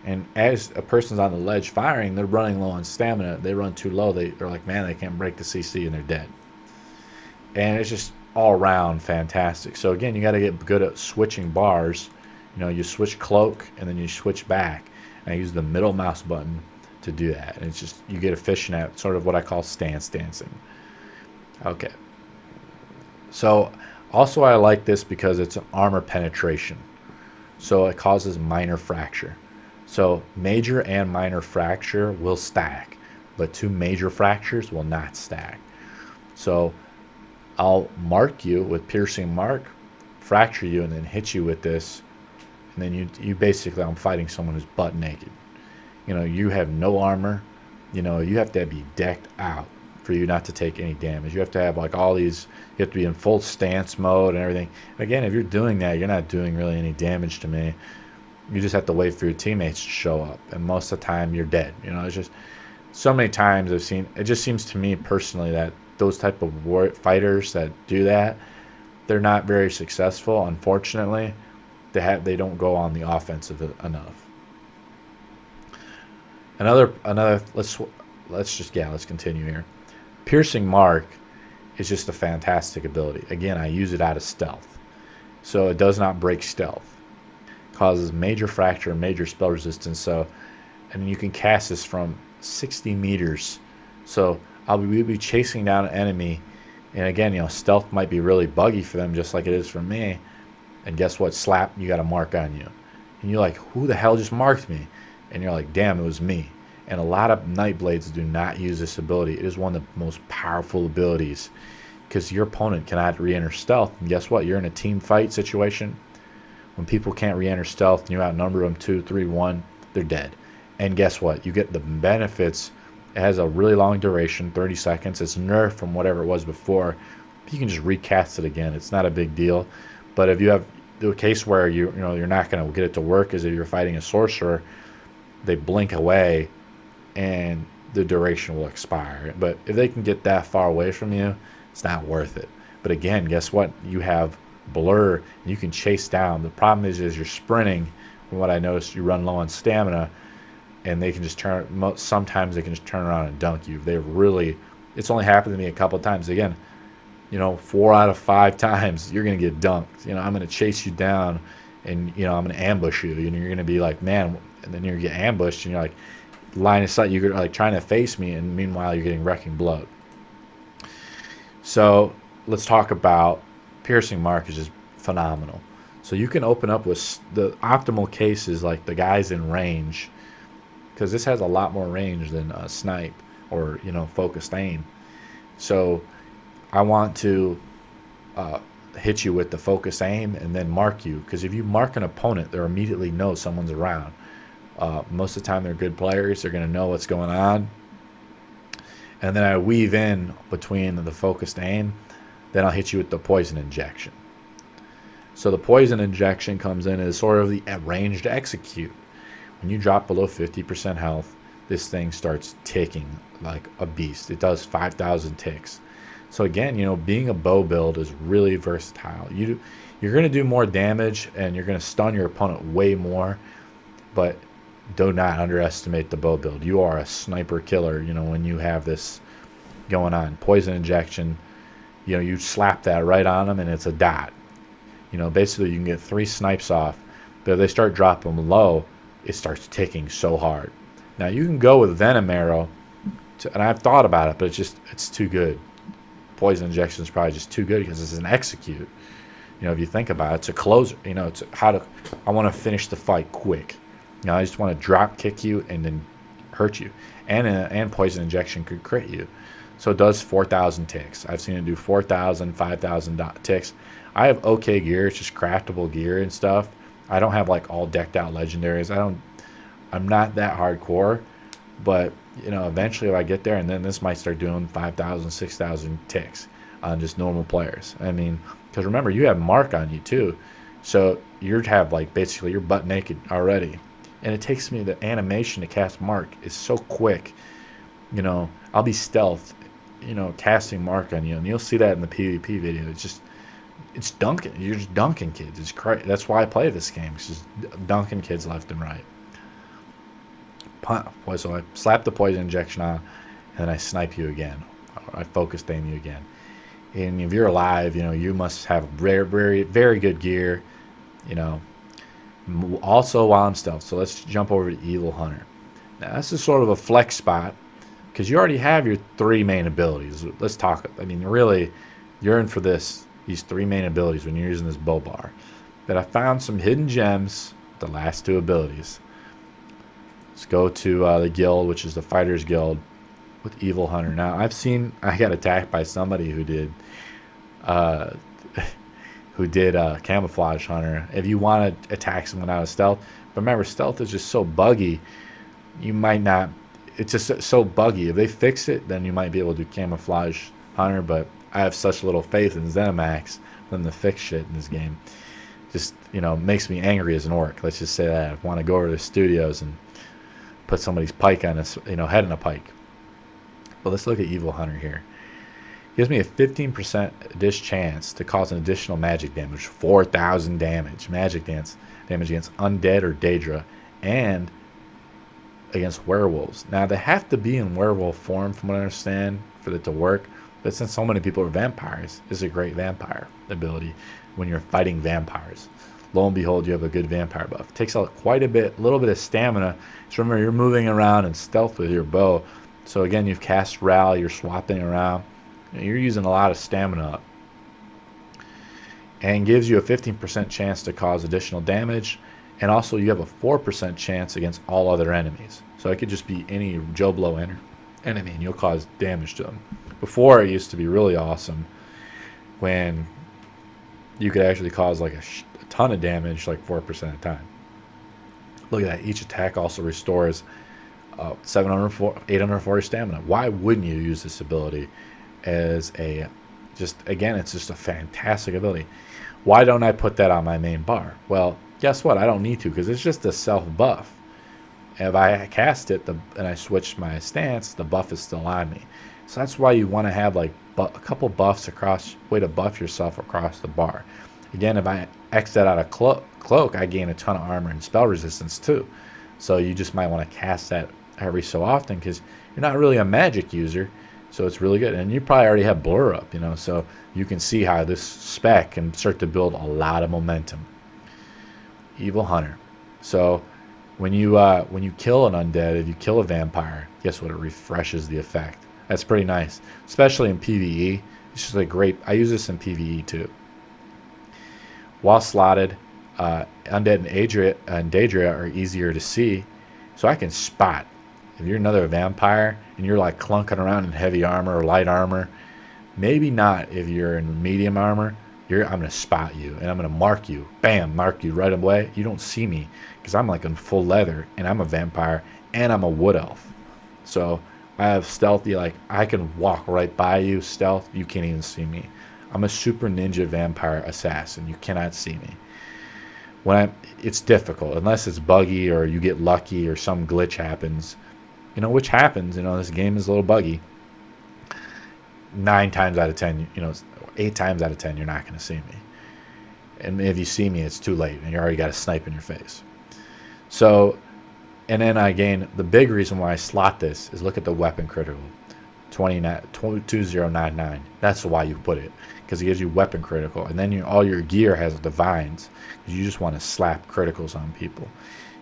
A: And as a person's on the ledge firing, they're running low on stamina. They run too low. They're like, man, they can't break the CC, and they're dead. And it's just all around fantastic. So again, you got to get good at switching bars. You know, you switch cloak and then you switch back. And I use the middle mouse button to do that. And it's just, you get efficient at sort of what I call stance dancing. Okay. So also I like this because it's an armor penetration. So it causes minor fracture. So major and minor fracture will stack, but 2 major fractures will not stack. So I'll mark you with piercing mark, fracture you, and then hit you with this. And then you basically, I'm fighting someone who's butt naked. You know, you have no armor. You know, you have to be decked out for you not to take any damage. You have to have like all these, you have to be in full stance mode and everything. Again, if you're doing that, you're not doing really any damage to me. You just have to wait for your teammates to show up. And most of the time you're dead. You know, it's just so many times I've seen, it just seems to me personally that those type of fighters that do that, they're not very successful, unfortunately. They don't go on the offensive enough. Let's continue here. Piercing mark is just a fantastic ability. Again, I use it out of stealth. So it does not break stealth. Causes major fracture and major spell resistance. So, and you can cast this from 60 meters. So we'll be chasing down an enemy, and again, you know, stealth might be really buggy for them, just like it is for me. And guess what? Slap, you got a mark on you. And you're like, who the hell just marked me? And you're like, damn, it was me. And a lot of Nightblades do not use this ability. It is one of the most powerful abilities because your opponent cannot re-enter stealth. And guess what? You're in a team fight situation. When people can't re-enter stealth and you outnumber them 2, 3, 1, they're dead. And guess what? You get the benefits. It has a really long duration, 30 seconds. It's nerfed from whatever it was before. You can just recast it again. It's not a big deal. But if you have the case where you're not going to get it to work is if you're fighting a sorcerer, they blink away and the duration will expire. But if they can get that far away from you, it's not worth it. But again, guess what? You have blur, and you can chase down. The problem is you're sprinting. From what I noticed, you run low on stamina, and they can just sometimes they can just turn around and dunk you. It's only happened to me a couple of times. Again, 4 out of 5 times you're going to get dunked. I'm going to chase you down, and I'm going to ambush you. You're going to be like, man, and then you're going to get ambushed, and you're like, line of sight, you're like trying to face me, and meanwhile you're getting wrecking blood. So let's talk about piercing mark is just phenomenal. So you can open up with the optimal cases, like the guys in range, because this has a lot more range than snipe or focused aim. So I want to hit you with the focus aim and then mark you, because if you mark an opponent, they immediately know someone's around. Most of the time they're good players, they're going to know what's going on, and then I weave in between the focused aim. Then I'll hit you with the poison injection. So the poison injection comes in as sort of the ranged execute. When you drop below 50% health, this thing starts ticking like a beast. It does 5,000 ticks. So again, being a bow build is really versatile. You're going to do more damage, and you're going to stun your opponent way more, but do not underestimate the bow build. You are a sniper killer, when you have this going on. Poison injection, you slap that right on them, and it's a dot. Basically you can get 3 snipes off, but if they start dropping them low, it starts ticking so hard. Now you can go with venom arrow, and I've thought about it, but it's too good. Poison injection is probably just too good because it's an execute. If you think about it, it's a closer. It's I want to finish the fight quick. I just want to drop kick you and then hurt you. And poison injection could crit you. So it does 4,000 ticks. I've seen it do 4,000, 5,000 ticks. I have okay gear. It's just craftable gear and stuff. I don't have like all decked out legendaries. I'm not that hardcore, but eventually if I get there, and then this might start doing 5,000, 6,000 ticks on just normal players. Because remember, you have mark on you too, so you have like basically you're butt naked already, and it takes me, the animation to cast mark is so quick. I'll be stealth, casting mark on you, and you'll see that in the PvP video. It's dunking. You're just dunking kids. It's crazy. That's why I play this game. It's just dunking kids left and right. So I slap the poison injection on, and then I snipe you again. I focused aim you again. And if you're alive, you must have very, very, very good gear. Also while I'm stealth. So let's jump over to Evil Hunter. Now this is sort of a flex spot, because you already have your 3 main abilities. Let's talk. Really, you're in for these 3 main abilities when you're using this bow bar. But I found some hidden gems, the last 2 abilities. Let's go to the guild, which is the Fighters Guild with Evil Hunter. Now, I got attacked by somebody who did Camouflage Hunter. If you want to attack someone out of stealth, but remember, stealth is just so buggy, you might not, it's just so buggy. If they fix it, then you might be able to do Camouflage Hunter, but I have such little faith in ZeniMax for them to fix shit in this game. Just, makes me angry as an orc. Let's just say that. I want to go over to the studios and put somebody's pike on his, head in a pike. But let's look at Evil Hunter here. Gives me a 15% chance to cause an additional magic damage, 4,000 damage. Magic damage against undead or Daedra, and against werewolves. Now, they have to be in werewolf form, from what I understand, for it to work. But since so many people are vampires, this is a great vampire ability when you're fighting vampires. Lo and behold, you have a good vampire buff. It takes out quite a little bit of stamina. So remember, you're moving around in stealth with your bow. So again, you've cast rally, you're swapping around. You're using a lot of stamina up. And gives you a 15% chance to cause additional damage. And also you have a 4% chance against all other enemies. So it could just be any Joe Blow enemy, and you'll cause damage to them. Before, it used to be really awesome when you could actually cause like a ton of damage, like 4% of the time. Look at that. Each attack also restores 840 stamina. Why wouldn't you use this ability as again, it's just a fantastic ability. Why don't I put that on my main bar? Well, guess what? I don't need to, because it's just a self buff. If I cast it and I switch my stance, the buff is still on me. So that's why you want to have like a couple buffs across, way to buff yourself across the bar. Again, if I X that out of cloak, I gain a ton of armor and spell resistance too. So you just might want to cast that every so often because you're not really a magic user. So it's really good. And you probably already have blur up, you know, so you can see how this spec can start to build a lot of momentum. Evil Hunter. So when you kill an undead, if you kill a vampire, guess what? It refreshes the effect. That's pretty nice, especially in PvE. It's just like great. I use this in PvE too. While slotted, undead and Daedra are easier to see, so I can spot. If you're another vampire and you're like clunking around in heavy armor or light armor, maybe not if you're in medium armor, I'm going to spot you and I'm going to mark you. Bam, mark you right away. You don't see me because I'm like in full leather and I'm a vampire and I'm a wood elf. So I have stealthy, like I can walk right by you, stealth, you can't even see me. I'm a super ninja vampire assassin. You cannot see me. It's difficult unless it's buggy or you get lucky or some glitch happens. You know, which happens, you know, this game is a little buggy. 9 times out of 10, you know, 8 times out of 10, you're not going to see me. And if you see me, it's too late, and you already got a snipe in your face. So, and then again, the big reason why I slot this is look at the weapon critical, 2099. That's why you put it, because it gives you weapon critical, and then all your gear has divines. You just want to slap criticals on people.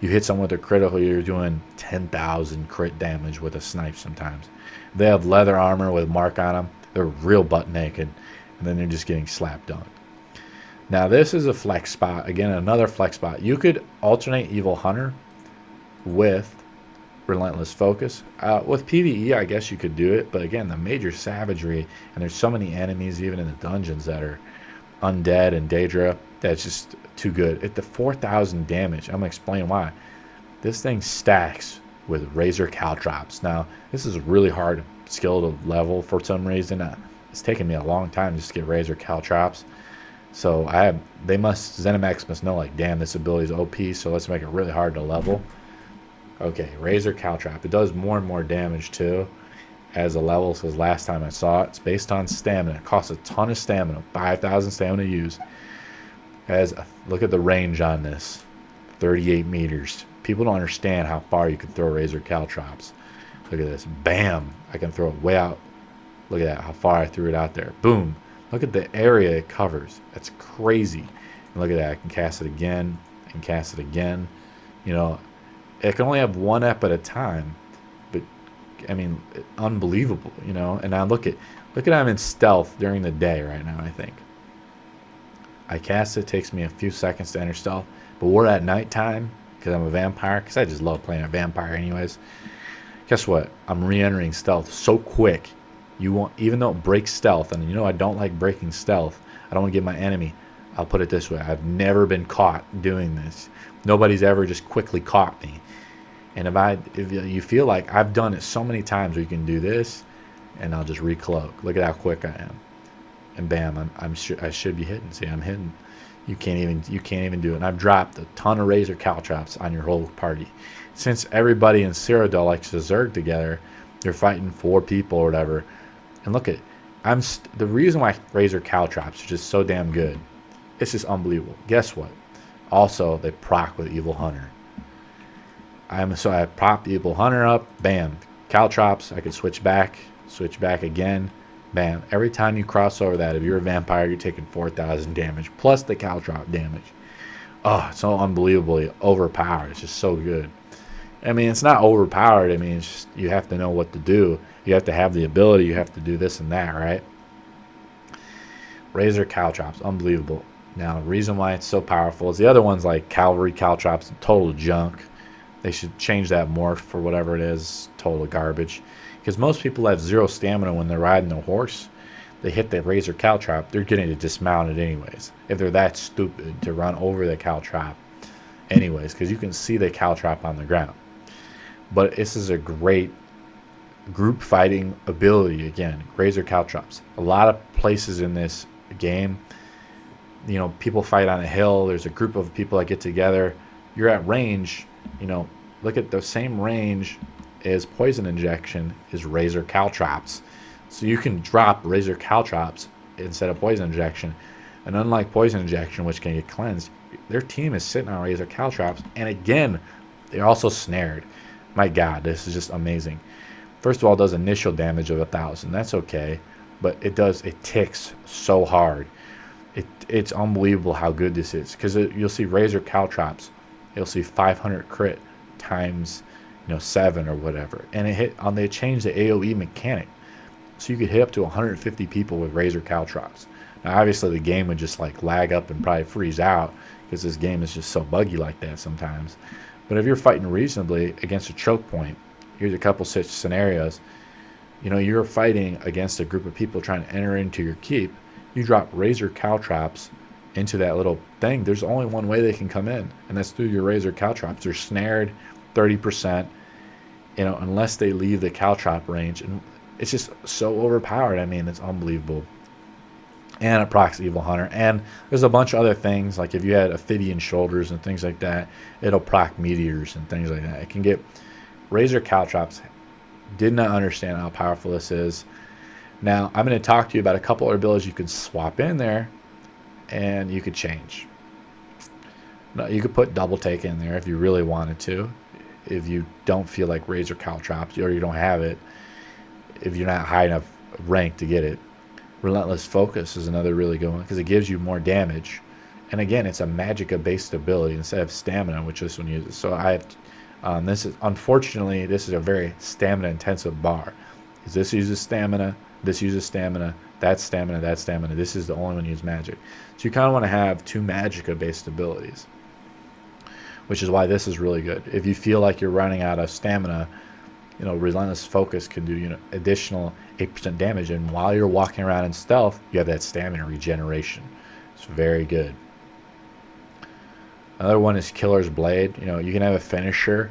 A: You hit someone with a critical, you're doing 10,000 crit damage with a snipe sometimes. If they have leather armor with mark on them, they're real butt naked, and then they're just getting slap dunked. Now this is a flex spot. Again, another flex spot. You could alternate Evil Hunter with Relentless Focus. With PvE, I guess you could do it, but again, the major savagery, and there's so many enemies even in the dungeons that are undead and Daedra, that's just too good. At the 4,000 damage, I'm going to explain why. This thing stacks with Razor Caltrops. Now, this is a really hard skill to level for some reason. It's taken me a long time just to get Razor Caltrops. So ZeniMax must know, like, damn, this ability is OP, so let's make it really hard to level. Okay, Razor Caltrop. It does more and more damage, too, as a level, because last time I saw it, it's based on stamina. It costs a ton of stamina, 5,000 stamina to use. Look at the range on this, 38 meters. People don't understand how far you can throw Razor Caltrops. Look at this, bam! I can throw it way out. Look at that, how far I threw it out there. Boom! Look at the area it covers. That's crazy. And look at that, I can cast it again and cast it again. You know, it can only have one ep at a time, but I mean, unbelievable. You know, and now look at I'm in stealth during the day right now. I think. I cast it, takes me a few seconds to enter stealth, but we're at nighttime because I'm a vampire, because I just love playing a vampire anyways. Guess what? I'm re-entering stealth so quick. Even though it breaks stealth, and you know I don't like breaking stealth, I don't want to give my enemy, I'll put it this way, I've never been caught doing this. Nobody's ever just quickly caught me. And if you feel like I've done it so many times where you can do this, and I'll just recloak. Look at how quick I am. And bam, I should be hitting. See, I'm hitting. You can't even do it. And I've dropped a ton of Razor Caltrops on your whole party. Since everybody in Cyrodil likes to zerg together, they're fighting 4 people or whatever. And look at, the reason why Razor Caltrops are just so damn good, it's just unbelievable. Guess what? Also, they proc with Evil Hunter. So I prop Evil Hunter up, bam, Caltrops. I can switch back again. Bam. Every time you cross over that, if you're a vampire, you're taking 4,000 damage, plus the caltrop damage. Oh, it's so unbelievably overpowered. It's just so good. I mean, it's not overpowered. I mean, it's just, you have to know what to do. You have to have the ability. You have to do this and that, right? Razor Caltrops, unbelievable. Now, the reason why it's so powerful is the other ones like Cavalry Caltrops, total junk. They should change that morph for whatever it is, total garbage. Because most people have 0 stamina when they're riding a horse. They hit the Razor Caltrop, they're getting to dismount it anyways. If they're that stupid to run over the Caltrop anyways, because you can see the Caltrop on the ground. But this is a great group fighting ability. Again, Razor Caltrops. A lot of places in this game, you know, people fight on a hill. There's a group of people that get together. You're at range, you know, look at the same range as poison injection is Razor Caltrops. So you can drop Razor Caltrops instead of poison injection. And unlike poison injection, which can get cleansed, their team is sitting on razor caltrops, and again, they're also snared. My God, this is just amazing. First of all, it does initial damage of 1,000. That's okay, but it ticks so hard. It's unbelievable how good this is, because you'll see razor caltrops, you'll see 500 crit times 7 or whatever, and they changed the AoE mechanic, so you could hit up to 150 people with razor caltrops. Now obviously the game would just like lag up and probably freeze out, because this game is just so buggy like that sometimes. But if you're fighting reasonably against a choke point, here's a couple such scenarios. You're fighting against a group of people trying to enter into your keep. You drop razor caltrops into that little thing. There's only one way they can come in, and that's through your razor caltrops. They're snared 30%, unless they leave the caltrop range, and it's just so overpowered. I mean, it's unbelievable. And it procs Evil Hunter, and there's a bunch of other things, like if you had Ophidian shoulders and things like that, it'll proc meteors and things like that. It can get razor caltrops. Did not understand how powerful this is. Now I'm going to talk to you about a couple of abilities you can swap in there, and you could change. Now, you could put double take in there if you really wanted to, if you don't feel like razor caltrops, or you don't have it, if you're not high enough rank to get it. Relentless Focus is another really good one, because it gives you more damage, and again, it's a magicka based ability instead of stamina, which this one uses. So I have unfortunately this is a very stamina intensive bar, because this uses stamina, this uses stamina, that's stamina, that's stamina. This is the only one that uses magic. So you kind of want to have 2 magicka based abilities, which is why this is really good. If you feel like you're running out of stamina, Relentless Focus can do additional 8% damage, and while you're walking around in stealth, you have that stamina regeneration. It's very good. Another one is Killer's Blade. You can have a finisher.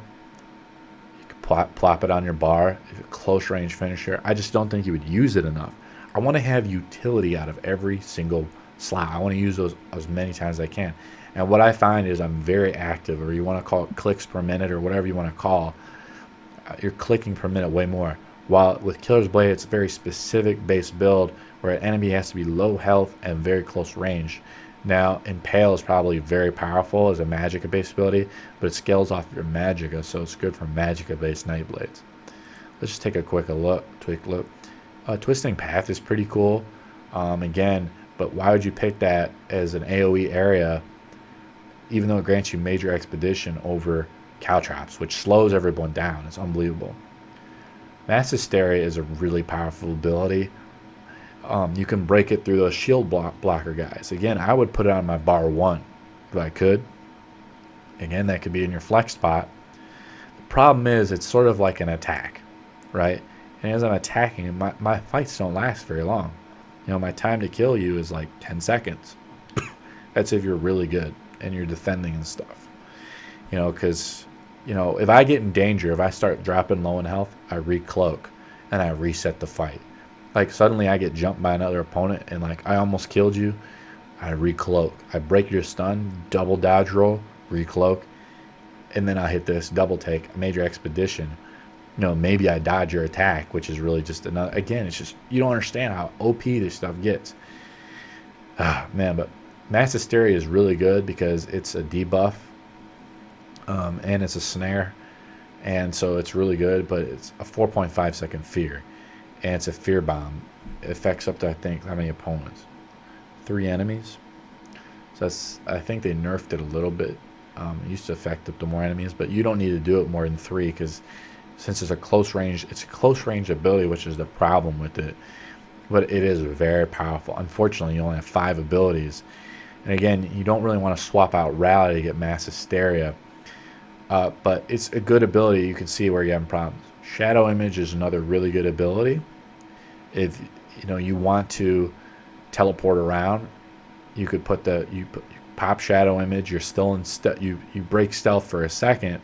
A: You can plop it on your bar. If a close range finisher. I just don't think you would use it enough. I want to have utility out of every single slot. I want to use those as many times as I can. And what I find is I'm very active, or you want to call it clicks per minute, or whatever you want to call. You're clicking per minute way more. While with Killer's Blade, it's a very specific base build where an enemy has to be low health and very close range. Now, Impale is probably very powerful as a magicka based ability, but it scales off your magicka, so it's good for magicka based Nightblades. Let's just take a quick look. Twisting Path is pretty cool. Again, but why would you pick that as an AoE area, even though it grants you major expedition over caltrops, which slows everyone down? It's unbelievable. Mass Hysteria is a really powerful ability. You can break it through those shield blocker guys. Again, I would put it on my bar 1 if I could. Again, that could be in your flex spot. The problem is it's sort of like an attack, right? And as I'm attacking, my fights don't last very long. My time to kill you is like 10 seconds. That's if you're really good and you're defending and stuff. Because if I get in danger, if I start dropping low in health, I re-cloak and I reset the fight. Like suddenly I get jumped by another opponent and like I almost killed you, I re-cloak. I break your stun, double dodge roll, re-cloak, and then I hit this double take, major expedition. Maybe I dodge your attack, which is really just another. Again, it's just you don't understand how OP this stuff gets. Man, but Mass Hysteria is really good because it's a debuff. And it's a snare, and so it's really good, but it's a 4.5 second fear, and it's a fear bomb. It affects up to, I think, how many opponents? 3 enemies. So I think they nerfed it a little bit. It used to affect up to more enemies, but you don't need to do it more than 3, because since it's a close range ability, which is the problem with it, but it is very powerful. Unfortunately, you only have 5 abilities, and again, you don't really want to swap out Rally to get Mass Hysteria. But it's a good ability. You can see where you're having problems. Shadow Image is another really good ability. If you want to teleport around, you could you pop Shadow Image. You're still in you break stealth for a second,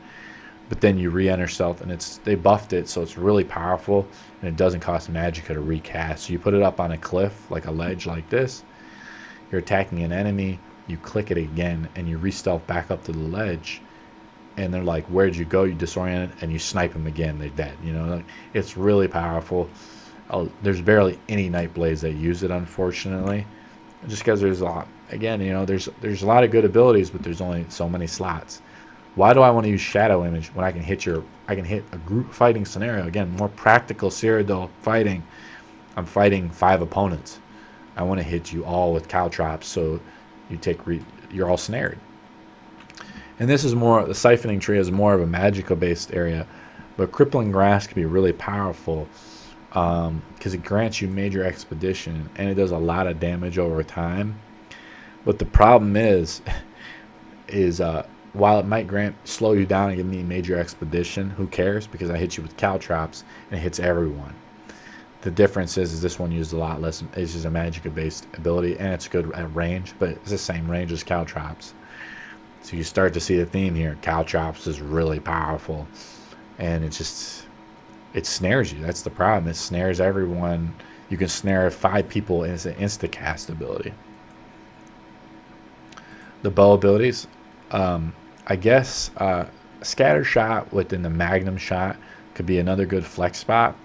A: but then you re-enter stealth, and they buffed it, so it's really powerful, and it doesn't cost magicka to recast. So you put it up on a cliff, like a ledge like this. You're attacking an enemy. You click it again, and you re-stealth back up to the ledge. And they're like, where'd you go? You disorient it, and you snipe them again. They're dead. It's really powerful. There's barely any Nightblades that use it, unfortunately. just because there's a lot. Again, you know, there's a lot of good abilities, but there's only so many slots. Why do I want to use shadow image when I can hit a group fighting scenario? Again, more practical Cyrodil fighting. I'm fighting 5 opponents. I want to hit you all with caltrops, so you're all snared. And this is more, the siphoning tree is more of a magical based area, but crippling grass can be really powerful because it grants you major expedition and it does a lot of damage over time. But the problem is while it might slow you down and give me major expedition, who cares? Because I hit you with caltrops and it hits everyone. The difference is this one uses a lot less. It's just a magic-based ability, and it's good at range, but it's the same range as caltrops. So you start to see the theme here. Caltrops is really powerful, and it snares you. That's the problem. It snares everyone. You can snare 5 people, and it's an insta-cast ability. The bow abilities, I guess scatter shot within the magnum shot could be another good flex spot.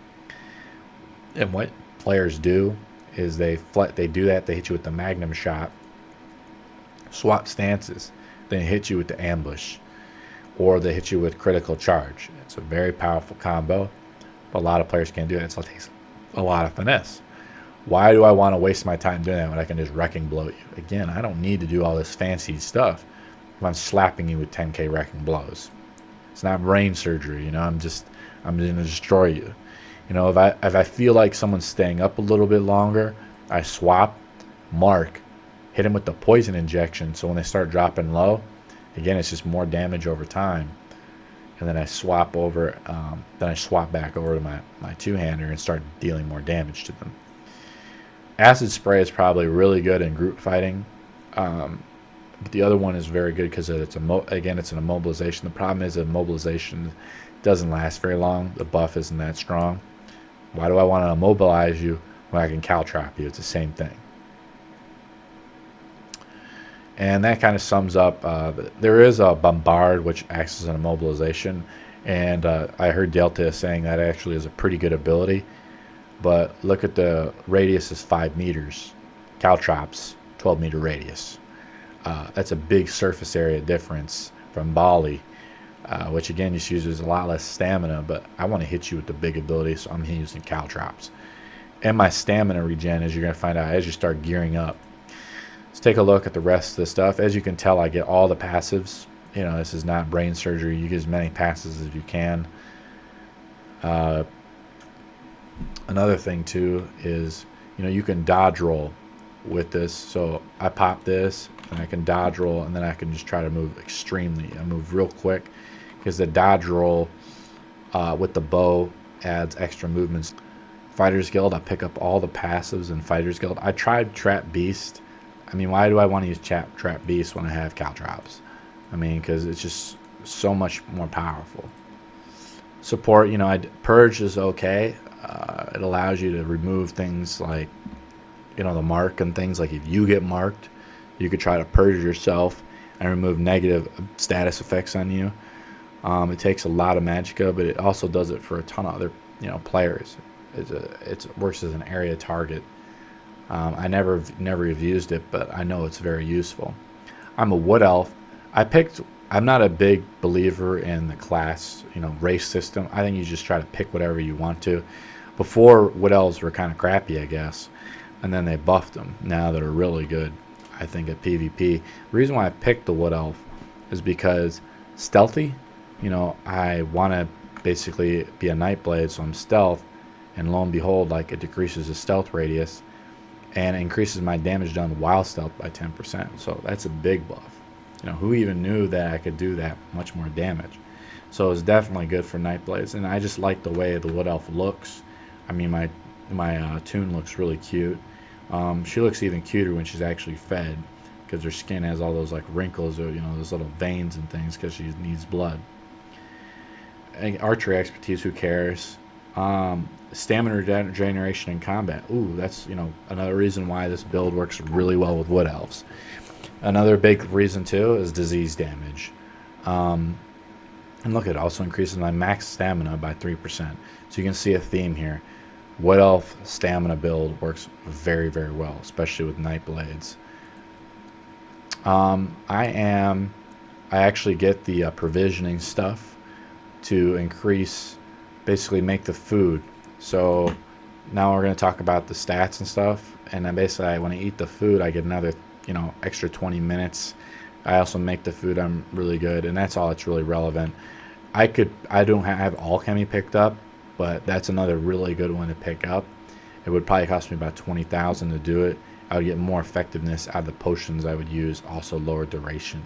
A: And what players do is they do that. They hit you with the magnum shot, swap stances, then hit you with the ambush, or they hit you with critical charge. It's a very powerful combo, but a lot of players can't do that, so it takes a lot of finesse. Why do I want to waste my time doing that when I can just wrecking blow you? Again, I don't need to do all this fancy stuff if I'm slapping you with 10k wrecking blows. It's not brain surgery, you know. I'm going to destroy you. You know, if I feel like someone's staying up a little bit longer, I swap, mark, hit them with the poison injection. So when they start dropping low, again, it's just more damage over time. And then I swap back over to my two-hander and start dealing more damage to them. Acid spray is probably really good in group fighting. But the other one is very good because it's an immobilization. The problem is immobilization doesn't last very long. The buff isn't that strong. Why do I want to immobilize you when I can caltrop you? It's the same thing. And that kind of sums up. There is a bombard, which acts as an immobilization. And I heard Delta saying that actually is a pretty good ability. But look at the radius is 5 meters. Caltrops, 12 meter radius. That's a big surface area difference from Bali. Which again just uses a lot less stamina, but I want to hit you with the big ability, so I'm using caltrops. And my stamina regen, as you're going to find out as you start gearing up. Let's take a look at the rest of the stuff. As you can tell, I get all the passives. You know, this is not brain surgery. You get as many passes as you can. Another thing too is, you know, you can dodge roll with this. So I pop this and I can dodge roll, and then I can just try to move extremely. I move real quick because the dodge roll with the bow adds extra movements. Fighters Guild, I pick up all the passives in Fighters Guild. I tried Trap Beast. I mean, why do I want to use Trap Beast when I have caltrops? I mean, because it's just so much more powerful. Support, you know, Purge is okay. It allows you to remove things like, you know, the mark and things. Like if you get marked, you could try to purge yourself and remove negative status effects on you. It takes a lot of magicka, but it also does it for a ton of other, you know, players. It works as an area target. I never have used it, but I know it's very useful. I'm a wood elf. I'm not a big believer in the class, you know, race system. I think you just try to pick whatever you want to. Before, wood elves were kind of crappy, I guess, and then they buffed them. Now they're really good, I think, at PvP. The reason why I picked the wood elf is because stealthy. You know, I want to basically be a Nightblade, so I'm stealth, and lo and behold, like, it decreases the stealth radius and increases my damage done while stealth by 10%. So that's a big buff. You know, who even knew that I could do that much more damage? So it's definitely good for Nightblades, and I just like the way the wood elf looks. I mean, my Toon looks really cute. She looks even cuter when she's actually fed, because her skin has all those like wrinkles, or, you know, those little veins and things, because she needs blood. And archery expertise, who cares? Stamina regeneration in combat. Ooh, that's, you know, another reason why this build works really well with wood elves. Another big reason too is disease damage. And look, it also increases my max stamina by 3%. So you can see a theme here. Wood Elf stamina build works very, very well, especially with Nightblades. I actually get the provisioning stuff to increase, basically make the food. So now we're going to talk about the stats and stuff. And then basically when I eat the food, I get another, extra 20 minutes. I also make the food. I'm really good. And that's all that's really relevant. I don't have alchemy picked up, but that's another really good one to pick up. It would probably cost me about 20,000 to do it. I would get more effectiveness out of the potions I would use, also lower duration.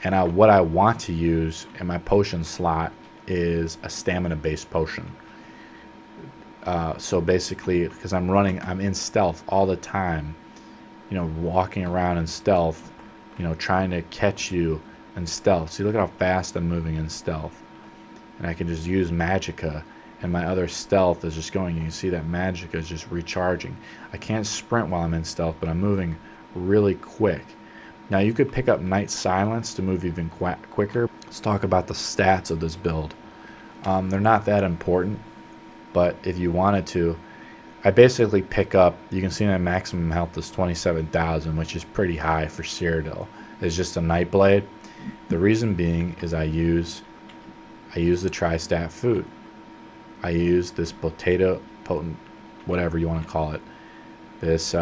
A: And what I want to use in my potion slot is a stamina based potion. So basically, because I'm in stealth all the time, walking around in stealth, trying to catch you in stealth. See, look at how fast I'm moving in stealth. And I can just use magicka, and my other stealth is just going. You can see that magicka is just recharging. I can't sprint while I'm in stealth, but I'm moving really quick. Now you could pick up Night Silence to move even quicker. Let's talk about the stats of this build. They're not that important, but if you wanted to, I basically pick up, you can see my maximum health is 27,000, which is pretty high for Cyrodil. It's just a Nightblade. The reason being is I use the tri-stat food. I use this potato potent, whatever you want to call it, this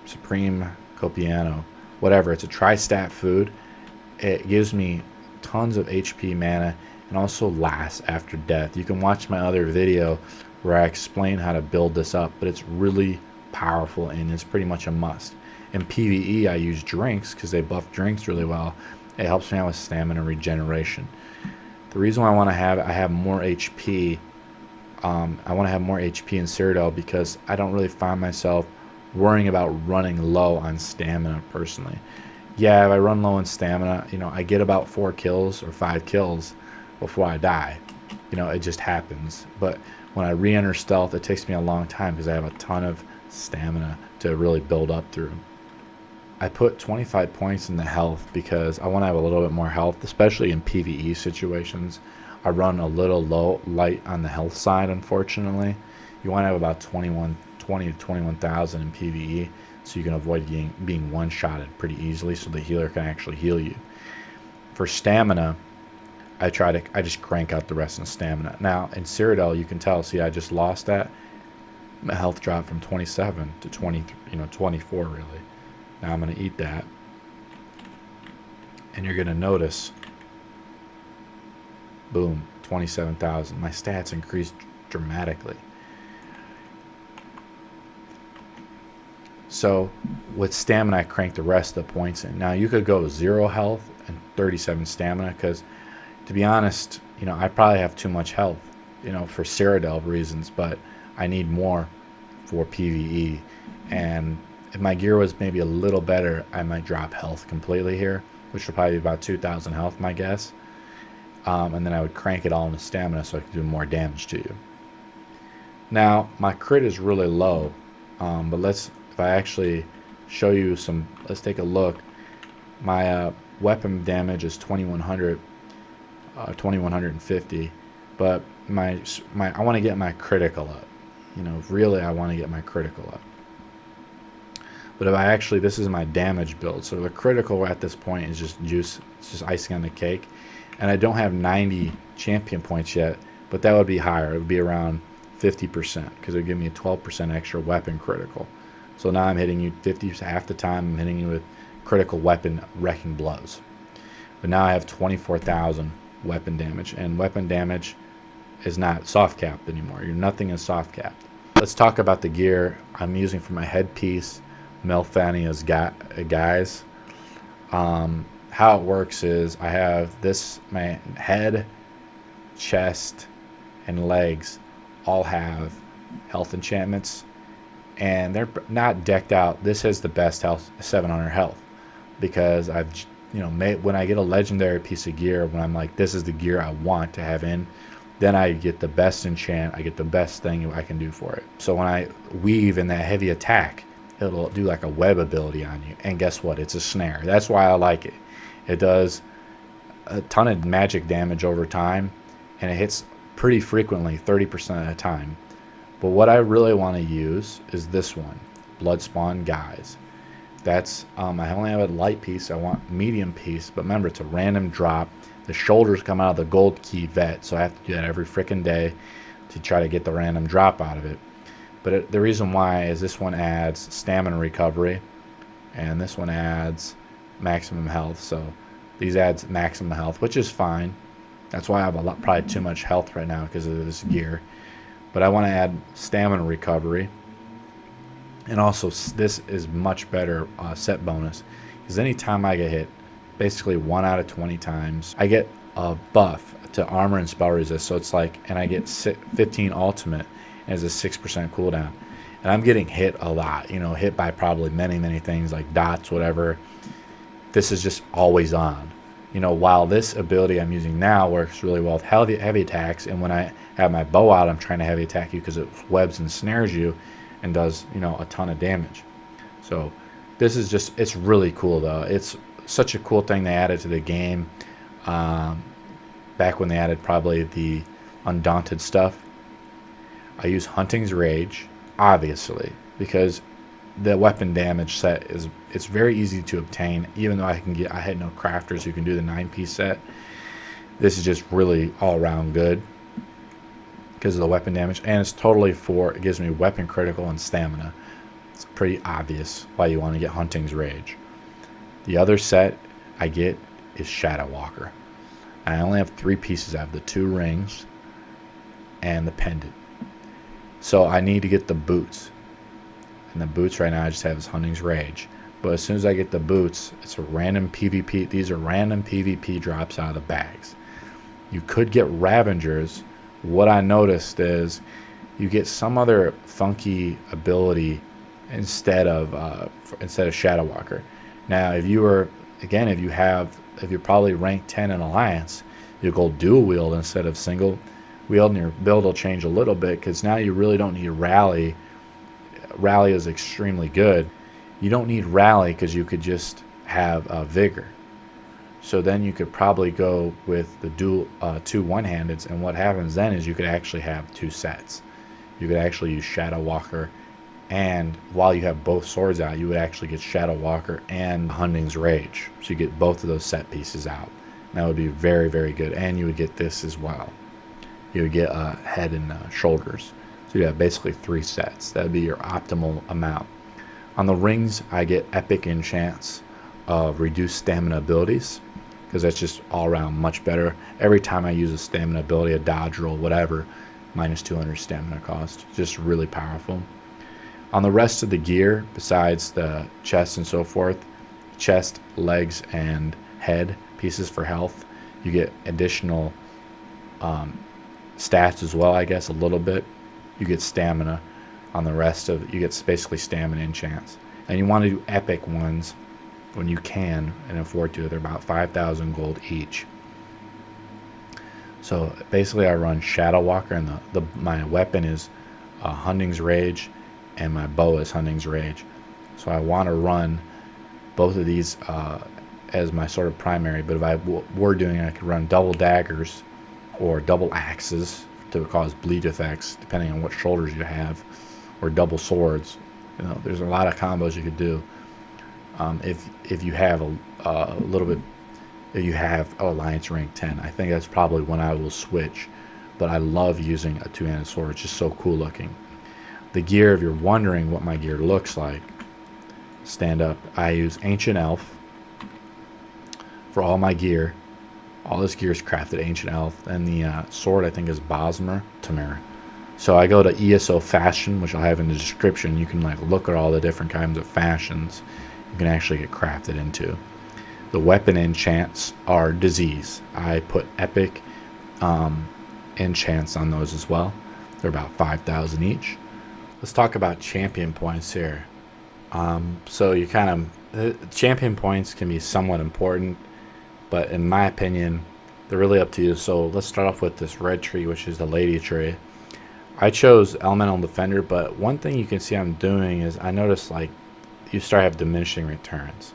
A: Supreme Copiano, whatever. It's a tri-stat food. It gives me tons of HP mana and also lasts after death. You can watch my other video where I explain how to build this up, but it's really powerful and it's pretty much a must. In PvE, I use drinks because they buff drinks really well. It helps me out with stamina regeneration. The reason why I have more HP, I want to have more HP in Cyrodil because I don't really find myself worrying about running low on stamina personally. Yeah, if I run low on stamina, I get about 4 kills or 5 kills before I die. It just happens. But when I re-enter stealth, it takes me a long time because I have a ton of stamina to really build up through. I put 25 points in the health because I want to have a little bit more health, especially in PvE situations. I run a little light on the health side, unfortunately. You want to have about 20 to 21,000 in PvE so you can avoid being one-shotted pretty easily so the healer can actually heal you. For stamina, I just crank out the rest of the stamina. Now, in Cyrodil, you can tell, see, I just lost that. My health dropped from 27 to 24 really. Now I'm going to eat that. And you're going to notice, boom, 27,000. My stats increased dramatically. So with stamina, I cranked the rest of the points in. Now you could go 0 health and 37 stamina because, to be honest, I probably have too much health, for Cyrodil reasons, but I need more for PvE. And if my gear was maybe a little better, I might drop health completely here, which would probably be about 2,000 health, my guess. And then I would crank it all into stamina so I could do more damage to you. Now, my crit is really low, but if I actually show you let's take a look. My weapon damage is 2,100, 2,150, but I want to get my critical up. Really, I want to get my critical up. But this is my damage build. So the critical at this point is just juice. It's just icing on the cake. And I don't have 90 champion points yet, but that would be higher. It would be around 50% because it would give me a 12% extra weapon critical. So now I'm hitting you 50, half the time I'm hitting you with critical weapon wrecking blows. But now I have 24,000 weapon damage. And weapon damage is not soft capped anymore. Nothing is soft capped. Let's talk about the gear I'm using for my headpiece. Melfania's guys. How it works is I have my head, chest, and legs all have health enchantments, and they're not decked out. This has the best health, 700 health, because I've when I get a legendary piece of gear, when I'm like, this is the gear I want to have in, then I get the best enchant, I get the best thing I can do for it. So when I weave in that heavy attack, it'll do like a web ability on you, and guess what? It's a snare. That's why I like it. It does a ton of magic damage over time, and it hits pretty frequently, 30% of the time. But what I really want to use is this one, Bloodspawn Guise. That's I only have a light piece. I want medium piece, but remember, it's a random drop. The shoulders come out of the gold key vet, so I have to do that every freaking day to try to get the random drop out of it. But the reason why is this one adds stamina recovery, and this one adds maximum health. So these adds maximum health, which is fine. That's why I have probably too much health right now because of this gear. But I want to add stamina recovery. And also, this is much better set bonus. Because anytime I get hit, basically 1 out of 20 times, I get a buff to armor and spell resist. So it's like, and I get 15 ultimate, and it's a 6% cooldown. And I'm getting hit a lot, you know, hit by probably many things like dots, whatever. This is just always on. You know, while this ability I'm using now works really well with heavy attacks, and when I have my bow out, I'm trying to heavy attack you because it webs and snares you and does, you know, a ton of damage. So this is just, it's really cool though. It's such a cool thing they added to the game back when they added probably the undaunted stuff. I use Hunting's Rage, obviously, because the weapon damage set is, it's very easy to obtain. Even though I had no crafters who can do the 9-piece set, this is just really all around good because of the weapon damage, and it's totally it gives me weapon critical and stamina. It's pretty obvious why you want to get Hunting's Rage. The other set I get is Shadow Walker. I only have 3 pieces. I have the 2 rings and the pendant. So I need to get the boots. And the boots right now I just have is Hunting's Rage. But as soon as I get the boots, it's a random PvP. These are random PvP drops out of the bags. You could get Ravengers. What I noticed is you get some other funky ability instead of Shadow Walker. Now, if you're probably ranked 10 in Alliance, you'll go dual wield instead of single wield, and your build will change a little bit because now you really don't need Rally. Rally is extremely good. You don't need Rally because you could just have Vigor. So then you could probably go with the dual 2 one-handeds, and what happens then is you could actually have 2 sets. You could actually use Shadow Walker, and while you have both swords out, you would actually get Shadow Walker and Hunting's Rage. So you get both of those set pieces out. And that would be very, very good. And you would get this as well. You would get head and shoulders. So you have basically 3 sets. That would be your optimal amount. On the rings, I get epic enchants of reduced stamina abilities, because that's just all around much better. Every time I use a stamina ability, a dodge roll, whatever, minus 200 stamina cost. Just really powerful. On the rest of the gear, besides the chest and so forth, chest, legs, and head pieces for health, you get additional stats as well, I guess, a little bit. You get stamina on the rest of it. You get basically stamina enchants. And you want to do epic ones when you can and afford to. They're about 5,000 gold each. So basically I run Shadow Walker, and my weapon is Hunting's Rage, and my bow is Hunting's Rage. So I want to run both of these as my sort of primary, but if I were doing it, I could run double daggers or double axes to cause bleed effects, depending on what shoulders you have, or double swords. You know, there's a lot of combos you could do. If you have a little bit, if you have Alliance rank 10, I think that's probably when I will switch. But I love using a 2-handed sword. It's just so cool looking. The gear, if you're wondering what my gear looks like, stand up. I use Ancient Elf for all my gear. All this gear is crafted Ancient Elf, and the sword I think is Bosmer Tamara. So I go to ESO Fashion, which I'll have in the description. You can like look at all the different kinds of fashions you can actually get crafted into. The weapon enchants are Disease. I put epic enchants on those as well. They're about 5,000 each. Let's talk about champion points here. So you kind of, champion points can be somewhat important, but in my opinion, they're really up to you. So let's start off with this red tree, which is the Lady Tree. I chose Elemental Defender, but one thing you can see I'm doing is I notice like you start have diminishing returns.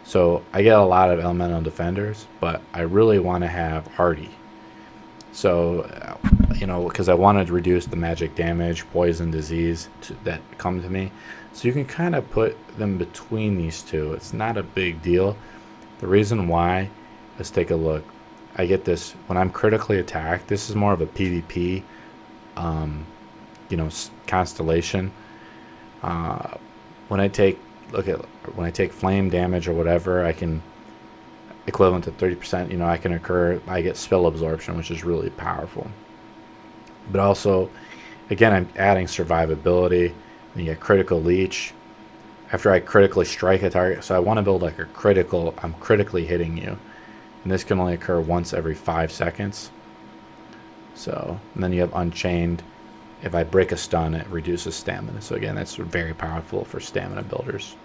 A: So I get a lot of Elemental Defenders, but I really want to have Hardy. So you know, because I wanted to reduce the magic damage, poison, disease that come to me. So you can kind of put them between these two. It's not a big deal. The reason why, let's take a look. I get this when I'm critically attacked. This is more of a PvP, you know, constellation. When I take flame damage or whatever, I can equivalent to 30%. You know, I get spell absorption, which is really powerful. But also, again, I'm adding survivability. And you get critical leech after I critically strike a target. So I want to build like a critical. I'm critically hitting you, and this can only occur once every 5 seconds. So, and then you have Unchained. If I break a stun, it reduces stamina. So again, that's very powerful for stamina builders.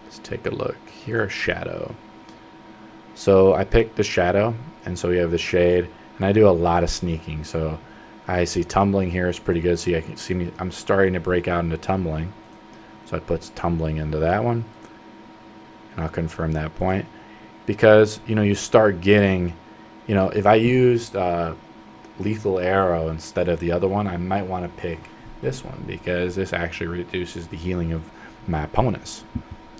A: Let's take a look here. Shadow. So I picked the shadow, and so we have the shade, and I do a lot of sneaking. So I see tumbling here is pretty good. So you can see me. I'm starting to break out into tumbling. So I put tumbling into that one, and I'll confirm that point, because you know you start getting, you know, if I used lethal arrow instead of the other one, I might want to pick this one because this actually reduces the healing of my opponents,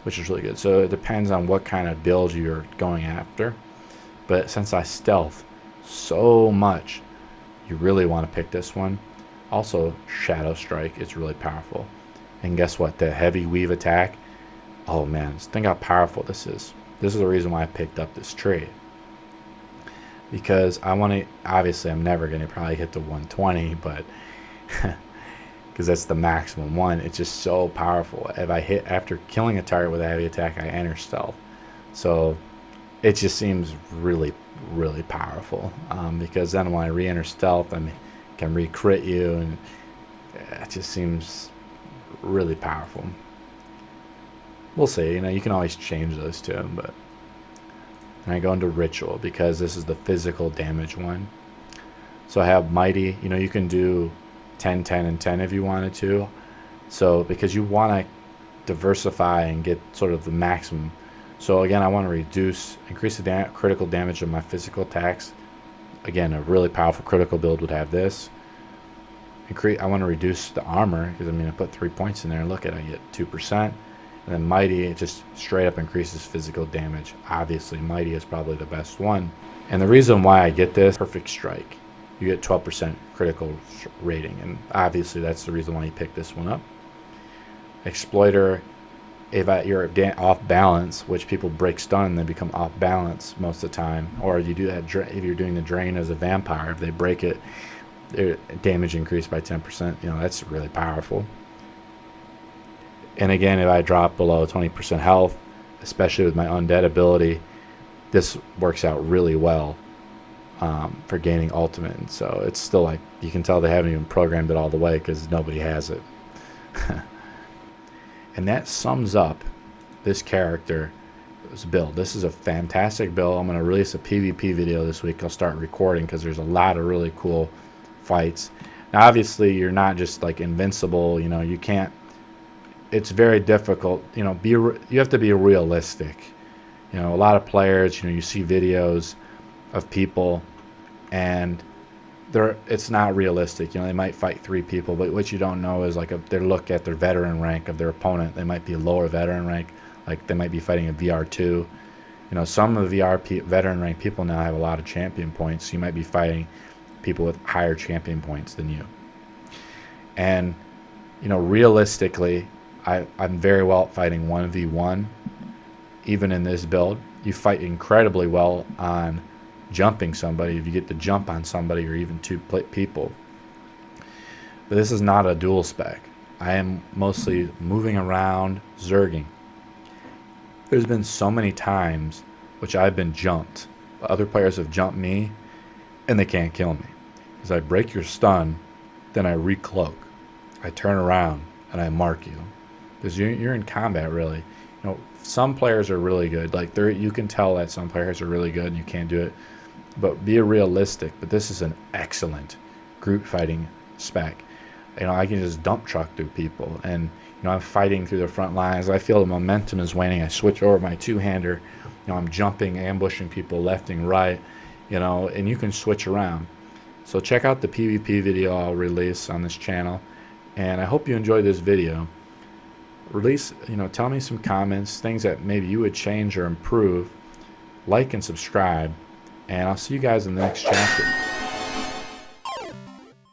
A: which is really good. So it depends on what kind of build you're going after, but since I stealth so much, you really want to pick this one. Also, Shadow Strike is really powerful, and guess what? The heavy weave attack. Oh man, think how powerful this is. This is the reason why I picked up this trade, because I want to, obviously I'm never going to probably hit the 120, but because that's the maximum one. It's just so powerful. If I hit after killing a target with a heavy attack, I enter stealth. So it just seems really, really powerful, because then when I re-enter stealth, I can re-crit you, and it just seems really powerful. We'll see. You know, you can always change those two, but. And I go into Ritual because this is the physical damage one. So I have Mighty. You know, you can do 10, 10, and 10 if you wanted to. So because you want to diversify and get sort of the maximum. So again, I want to increase the critical damage of my physical attacks. Again, a really powerful critical build would have this. I want to reduce the armor because I mean I put 3 points in there. Look at it, I get 2%. And then Mighty, it just straight up increases physical damage. Obviously, Mighty is probably the best one. And the reason why I get this, Perfect Strike. You get 12% critical rating. And obviously, that's the reason why you pick this one up. Exploiter, if you're off balance, which people break stun, they become off balance most of the time. Or you do that if you're doing the drain as a vampire, if they break it, their damage increased by 10%. You know, that's really powerful. And again, if I drop below 20% health, especially with my undead ability, this works out really well for gaining ultimate. And so it's still like, you can tell they haven't even programmed it all the way because nobody has it. And that sums up this character's build. This is a fantastic build. I'm going to release a PvP video this week. I'll start recording because there's a lot of really cool fights. Now, obviously, you're not just like invincible. You know, you can't. It's very difficult, you know, you have to be realistic. You know, a lot of players, you know, you see videos of people and it's not realistic. You know, they might fight 3 people, but what you don't know is like if they look at their veteran rank of their opponent, they might be a lower veteran rank, like they might be fighting a VR2. You know, some of the veteran rank people now have a lot of champion points, so you might be fighting people with higher champion points than you. And, you know, realistically, I'm very well at fighting 1v1. Even in this build, you fight incredibly well on jumping somebody if you get to jump on somebody or even 2 people. But this is not a dual spec. I am mostly moving around, zerging. There's been so many times which I've been jumped. Other players have jumped me and they can't kill me. Because I break your stun, then I recloak. I turn around and I mark you. Because you're in combat, really. You know, some players are really good. Like you can tell that some players are really good and you can't do it. But be realistic. But this is an excellent group fighting spec. You know, I can just dump truck through people, and you know, I'm fighting through the front lines. I feel the momentum is waning. I switch over my two-hander. You know, I'm jumping, ambushing people left and right. You know, and you can switch around. So check out the PvP video I'll release on this channel, and I hope you enjoyed this video. Tell me some comments, things that maybe you would change or improve. Like and subscribe, and I'll see you guys in the next chapter.